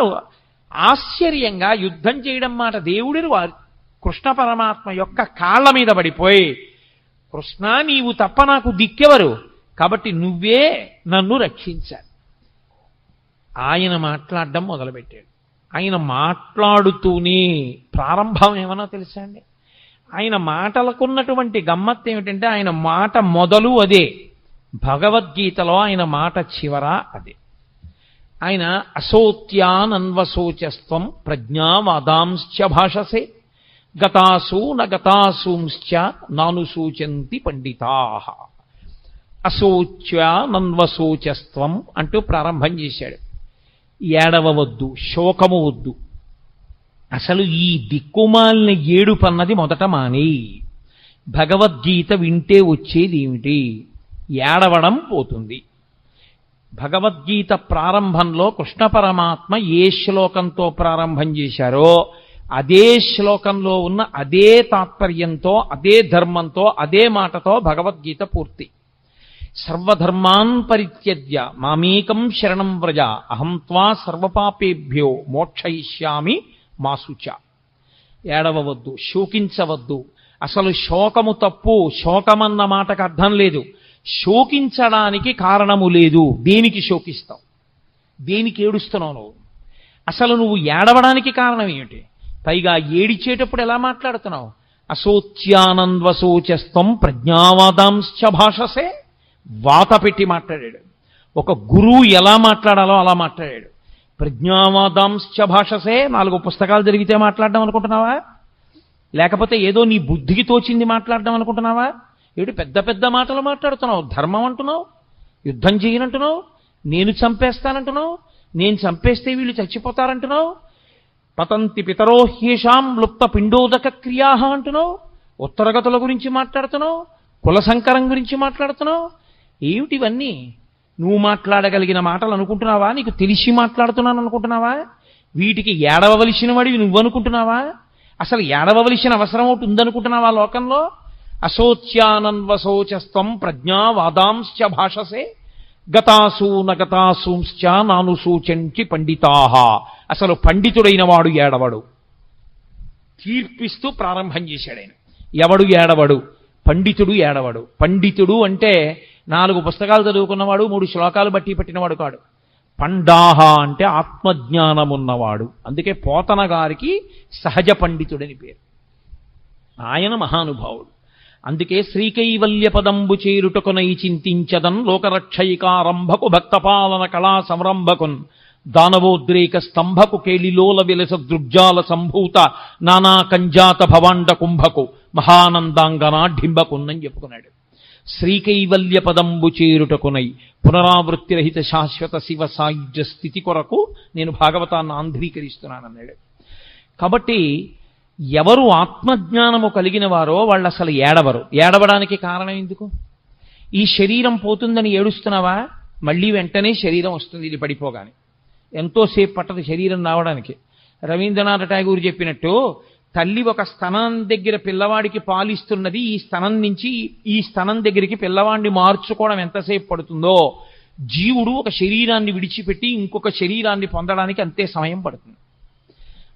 ఆశ్చర్యంగా యుద్ధం చేయడం మాట దేవుడిని కృష్ణ పరమాత్మ యొక్క కాళ్ల మీద పడిపోయి, కృష్ణ నీవు తప్ప నాకు దిక్కెవరు, కాబట్టి నువ్వే నన్ను రక్షించాలి. ఆయన మాట్లాడడం మొదలుపెట్టాడు. ఆయన మాట్లాడుతూనే ప్రారంభం ఏమన్నా తెలుసా అండి? ఆయన మాటలకున్నటువంటి గమ్మత్తు ఏమిటంటే ఆయన మాట మొదలు అదే, భగవద్గీతలో ఆయన మాట చివర అదే. ఆయన అసోత్యానన్వశోచస్త్వం ప్రజ్ఞావాదాంశ్చ భాషసే గతాసూ నగతాసూంశ్చ నానుసూచంతి పండితాః. అశోచ్యానన్వశోచస్త్వం అంటూ ప్రారంభం చేశాడు. ఏడవవద్దు, శోకము వద్దు, అసలు ఈ దిక్కుమాలిన ఏడుపన్నది మొదట మాని. భగవద్గీత వింటే వచ్చేది ఏమిటి? ఏడవడం పోతుంది. భగవద్గీత ప్రారంభంలో కృష్ణ పరమాత్మ ఏ శ్లోకంతో ప్రారంభం చేశారో అదే శ్లోకంలో ఉన్న అదే తాత్పర్యంతో, అదే ధర్మంతో, అదే మాటతో భగవద్గీత పూర్తి. సర్వధర్మాన్ పరిత్యజ్య మామేకం శరణం వ్రజ అహం త్వా సర్వపాపేభ్యో మోక్షయిష్యామి మా శుచ. ఏడవవద్దు, శోకించవద్దు. అసలు శోకము తప్పు. శోకమన్న మాటకు అర్థం లేదు. శోకించడానికి కారణము లేదు. దేనికి శోకిస్తావు? దేనికి ఏడుస్తున్నావు నువ్వు? అసలు నువ్వు ఏడవడానికి కారణం ఏమిటి? పైగా ఏడిచేటప్పుడు ఎలా మాట్లాడుతున్నావు? అశోచ్యానంద్వశోచస్త్వం ప్రజ్ఞావాదాంశ్చ భాషసే. వాత పెట్టి మాట్లాడాడు. ఒక గురువు ఎలా మాట్లాడాలో అలా మాట్లాడాడు. ప్రజ్ఞావాదాంశ్చ భాషసే. 4 పుస్తకాలు జరిగితే మాట్లాడడం అనుకుంటున్నావా? లేకపోతే ఏదో నీ బుద్ధికి తోచింది మాట్లాడడం అనుకుంటున్నావా? ఏడు పెద్ద పెద్ద మాటలు మాట్లాడుతున్నావు. ధర్మం అంటున్నావు, యుద్ధం చేయనంటున్నావు, నేను చంపేస్తానంటున్నావు, నేను చంపేస్తే వీళ్ళు చచ్చిపోతారంటున్నావు, పతంతి పితరో హ్యేషాం లుప్త పిండోదక క్రియా అంటున్నావు, ఉత్తరగతుల గురించి మాట్లాడుతున్నావు, కుల సంకరం గురించి మాట్లాడుతున్నావు. ఏమిటివన్నీ? నువ్వు మాట్లాడగలిగిన మాటలు అనుకుంటున్నావా? నీకు తెలిసి మాట్లాడుతున్నాను అనుకుంటున్నావా? వీటికి ఏడవవలసిన వాడివి నువ్వనుకుంటున్నావా? అసలు ఏడవవలసిన అవసరం ఒకటి ఉందనుకుంటున్నావా లోకంలో? అశోచ్యానన్వశోచస్త్వం ప్రజ్ఞావాదాంశ్చ భాషసే గతాసూ నగతాసూంశ్చ నానుసూచంచి పండితాః. అసలు పండితుడైన వాడు ఏడవడు. తీర్పిస్తూ ప్రారంభం చేశాడు ఆయన. ఎవడు ఏడవడు? పండితుడు ఏడవడు. పండితుడు అంటే 4 పుస్తకాలు చదువుకున్నవాడు, 3 శ్లోకాలు బట్టి పట్టినవాడు కాడు. పండాహ అంటే ఆత్మజ్ఞానమున్నవాడు. అందుకే పోతన గారికి సహజ పండితుడని పేరు. ఆయన మహానుభావుడు. అందుకే శ్రీకైవల్య పదంబు చేరుటకునై చింతించదన్ లోకరక్షయికారంభకు భక్తపాలన కళా సంరంభకున్ దానవోద్రేక స్తంభకు కేళిలోల విలస దృగ్జాల సంభూత నానా కంజాత భవాండ కుంభకు మహానందాంగనాఢింబకున్నని చెప్పుకున్నాడు. శ్రీకైవల్య పదంబు చేరుటకునై పునరావృత్తిరహిత శాశ్వత శివ సాయుధ్య స్థితి కొరకు నేను భాగవతాన్ని ఆంధ్రీకరిస్తున్నానన్నాడు. కాబట్టి ఎవరు ఆత్మజ్ఞానము కలిగిన వారో వాళ్ళు అసలు ఏడవరు. ఏడవడానికి కారణం ఎందుకు? ఈ శరీరం పోతుందని ఏడుస్తున్నావా? మళ్ళీ వెంటనే శరీరం వస్తుంది. ఇది పడిపోగానే ఎంతోసేపు పట్టదు శరీరం రావడానికి. రవీంద్రనాథ్ ఠాగూర్ చెప్పినట్టు తల్లి ఒక స్తనం దగ్గర పిల్లవాడికి పాలిస్తున్నది, ఈ స్తనం నుంచి ఈ స్తనం దగ్గరికి పిల్లవాడిని మార్చుకోవడం ఎంతసేపు పడుతుందో జీవుడు ఒక శరీరాన్ని విడిచిపెట్టి ఇంకొక శరీరాన్ని పొందడానికి అంతే సమయం పడుతుంది.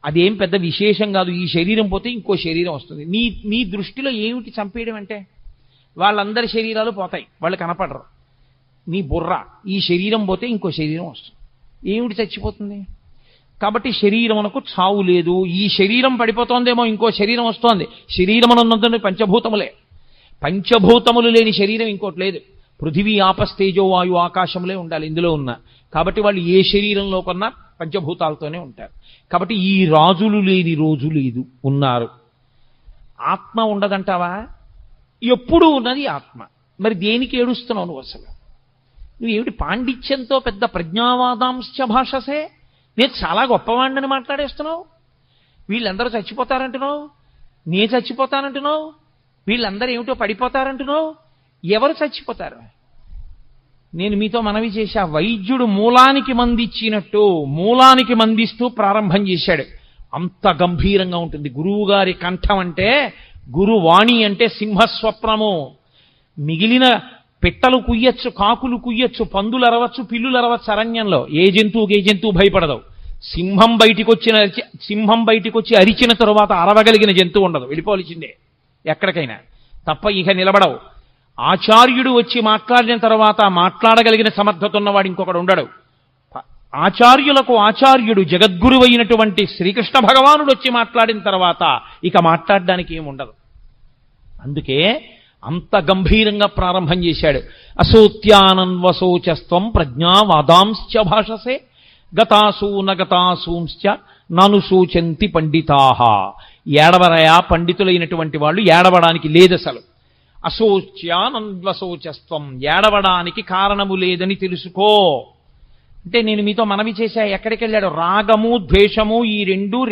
అదేం పెద్ద విశేషం కాదు. ఈ శరీరం పోతే ఇంకో శరీరం వస్తుంది. నీ దృష్టిలో ఏమిటి చంపేయడం అంటే? వాళ్ళందరి శరీరాలు పోతాయి, వాళ్ళు కనపడరు. నీ బుర్ర ఈ శరీరం పోతే ఇంకో శరీరం వస్తుంది. ఏమిటి చచ్చిపోతుంది? కాబట్టి శరీరమునకు చావు లేదు. ఈ శరీరం పడిపోతోందేమో ఇంకో శరీరం వస్తోంది. శరీరమునందు పంచభూతములే. పంచభూతములు లేని శరీరం ఇంకోటి లేదు. పృథివీ ఆపస్తేజో వాయు ఆకాశములే ఉండాలి ఇందులో ఉన్న. కాబట్టి వాళ్ళు ఏ శరీరంలో కొన్నా పంచభూతాలతోనే ఉంటారు. కాబట్టి ఈ రాజులు లేని రోజు లేదు, ఉన్నారు. ఆత్మ ఉండదంటావా? ఎప్పుడూ ఉన్నది ఆత్మ. మరి దేనికి ఏడుస్తున్నావు నువ్వు? అసలు నువ్వేమిటి పాండిత్యంతో పెద్ద ప్రజ్ఞావాదాంశ్చ భాషసే, నేను చాలా గొప్పవాడిని మాట్లాడేస్తున్నావు. వీళ్ళందరూ చచ్చిపోతారంటున్నావు, నేను చచ్చిపోతానంటున్నావు, వీళ్ళందరూ ఏమిటో పడిపోతారంటున్నావు. ఎవరు చచ్చిపోతారు? నేను మీతో మనవి చేశా, వైద్యుడు మూలానికి మందిచ్చినట్టు మూలానికి మందిస్తూ ప్రారంభం చేశాడు. అంత గంభీరంగా ఉంటుంది గురువు గారి కంఠం. అంటే గురువాణి అంటే సింహస్వప్నము. మిగిలిన పిట్టలు కుయ్యొచ్చు, కాకులు కుయ్యొచ్చు, పందులు అరవచ్చు, పిల్లులు అరవచ్చు అరణ్యంలో. ఏ జంతువు భయపడదు. సింహం బయటికి వచ్చి అరిచిన తరువాత అరవగలిగిన జంతువు ఉండదు, వెళ్ళిపోవలసిందే ఎక్కడికైనా తప్ప ఇక నిలబడవు. ఆచార్యుడు వచ్చి మాట్లాడిన తర్వాత మాట్లాడగలిగిన సమర్థత ఉన్నవాడు ఇంకొకడు ఉండడు. ఆచార్యులకు ఆచార్యుడు జగద్గురు అయినటువంటి శ్రీకృష్ణ భగవానుడు వచ్చి మాట్లాడిన తర్వాత ఇక మాట్లాడడానికి ఏముండదు. అందుకే అంత గంభీరంగా ప్రారంభం చేశాడు. అసోత్యానన్వశోచస్త్వం ప్రజ్ఞావాదాంశ్చ భాషసే గతాసూ నగతాసూంశ్చ నను సూచంతి పండితాహ. ఏడవరయా పండితులైనటువంటి వాళ్ళు ఏడవడానికి లేదసలు. అశోచ్యానన్వశోచస్త్వం, ఏడవడానికి కారణము లేదని తెలుసుకో. అంటే నేను మీతో మనవి చేశా, ఎక్కడికి వెళ్ళాడు? రాగము ద్వేషము ఈ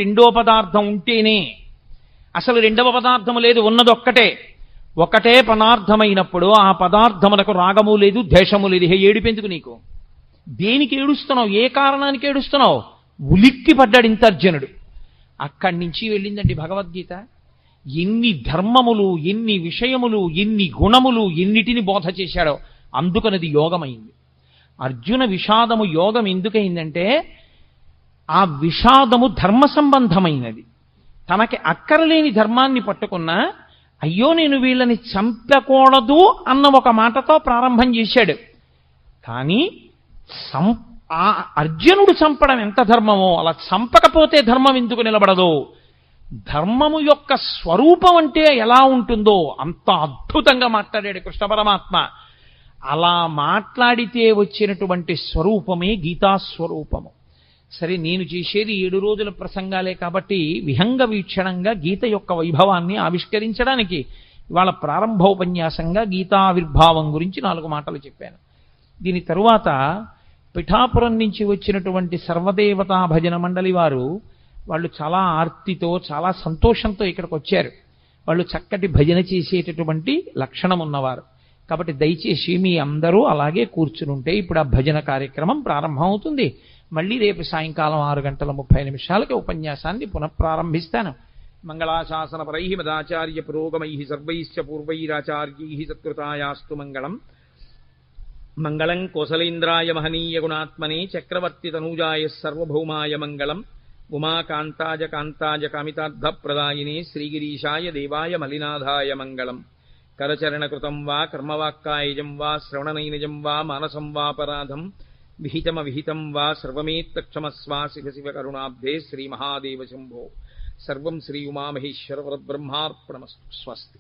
రెండో పదార్థం ఉంటేనే. అసలు రెండవ పదార్థము లేదు, ఉన్నదొక్కటే. ఒకటే పదార్థమైనప్పుడు ఆ పదార్థమునకు రాగము లేదు ద్వేషము లేదు. ఏడుపెందుకు నీకు? దేనికి ఏడుస్తున్నావు? ఏ కారణానికి ఏడుస్తున్నావు? ఉలిక్కి పడ్డాడు ఇంత అర్జునుడు. అక్కడి నుంచి వెళ్ళిందండి భగవద్గీత. ఎన్ని ధర్మములు, ఎన్ని విషయములు, ఎన్ని గుణములు, ఎన్నిటిని బోధ చేశాడో. అందుకనది యోగమైంది. అర్జున విషాదము యోగం ఎందుకైందంటే ఆ విషాదము ధర్మ సంబంధమైనది. తనకి అక్కరలేని ధర్మాన్ని పట్టుకున్నా అయ్యో నేను వీళ్ళని చంపకూడదు అన్న ఒక మాటతో ప్రారంభం చేశాడు. కానీ ఆ అర్జునుడు చంపడం ఎంత ధర్మమో అలా చంపకపోతే ధర్మం ఎందుకు నిలబడదో, ధర్మము యొక్క స్వరూపం అంటే ఎలా ఉంటుందో అంత అద్భుతంగా మాట్లాడాడు కృష్ణ పరమాత్మ. అలా మాట్లాడితే వచ్చినటువంటి స్వరూపమే గీతాస్వరూపము. సరే, నేను చేసేది 7 రోజుల ప్రసంగాలే కాబట్టి విహంగ వీక్షణంగా గీత యొక్క వైభవాన్ని ఆవిష్కరించడానికి ఇవాళ ప్రారంభోపన్యాసంగా గీతావిర్భావం గురించి 4 మాటలు చెప్పాను. దీని తరువాత పిఠాపురం నుంచి వచ్చినటువంటి సర్వదేవతా భజన మండలి వారు, వాళ్ళు చాలా ఆర్తితో చాలా సంతోషంతో ఇక్కడికి వచ్చారు. వాళ్ళు చక్కటి భజన చేసేటటువంటి లక్షణం ఉన్నవారు. కాబట్టి దయచేసి మీ అందరూ అలాగే కూర్చునుంటే ఇప్పుడు ఆ భజన కార్యక్రమం ప్రారంభం అవుతుంది. మళ్ళీ రేపు సాయంకాలం 6:30 ఉపన్యాసాన్ని పునఃప్రారంభిస్తాను. మంగళాశాసనపరై మదాచార్య పురోగమై సర్వైశ్చ పూర్వైరాచార్యై సత్కృతాయాస్తు మంగళం. మంగళం కోసలేంద్రాయ మహనీయ గుణాత్మనే చక్రవర్తి తనూజాయ సర్వభౌమాయ మంగళం. ఉమాకాంతాయ కాంతాయ కామితార్థప్రదాయినే శ్రీగిరీశాయ దేవాయ మలినాథాయ మంగళం. కరచరణకృతం వా కర్మవాక్కాయజం వా శ్రవణనైనజం వా మానసం వాపరాధం విహితమవిహితం వా సర్వమేత్తక్షమస్వా శివ శివ కరుణాబ్ధే శ్రీమహాదేవ శంభో. సర్వం శ్రీ ఉమామహేశ్వర పరబ్రహ్మార్పణమస్తు. స్వస్తి.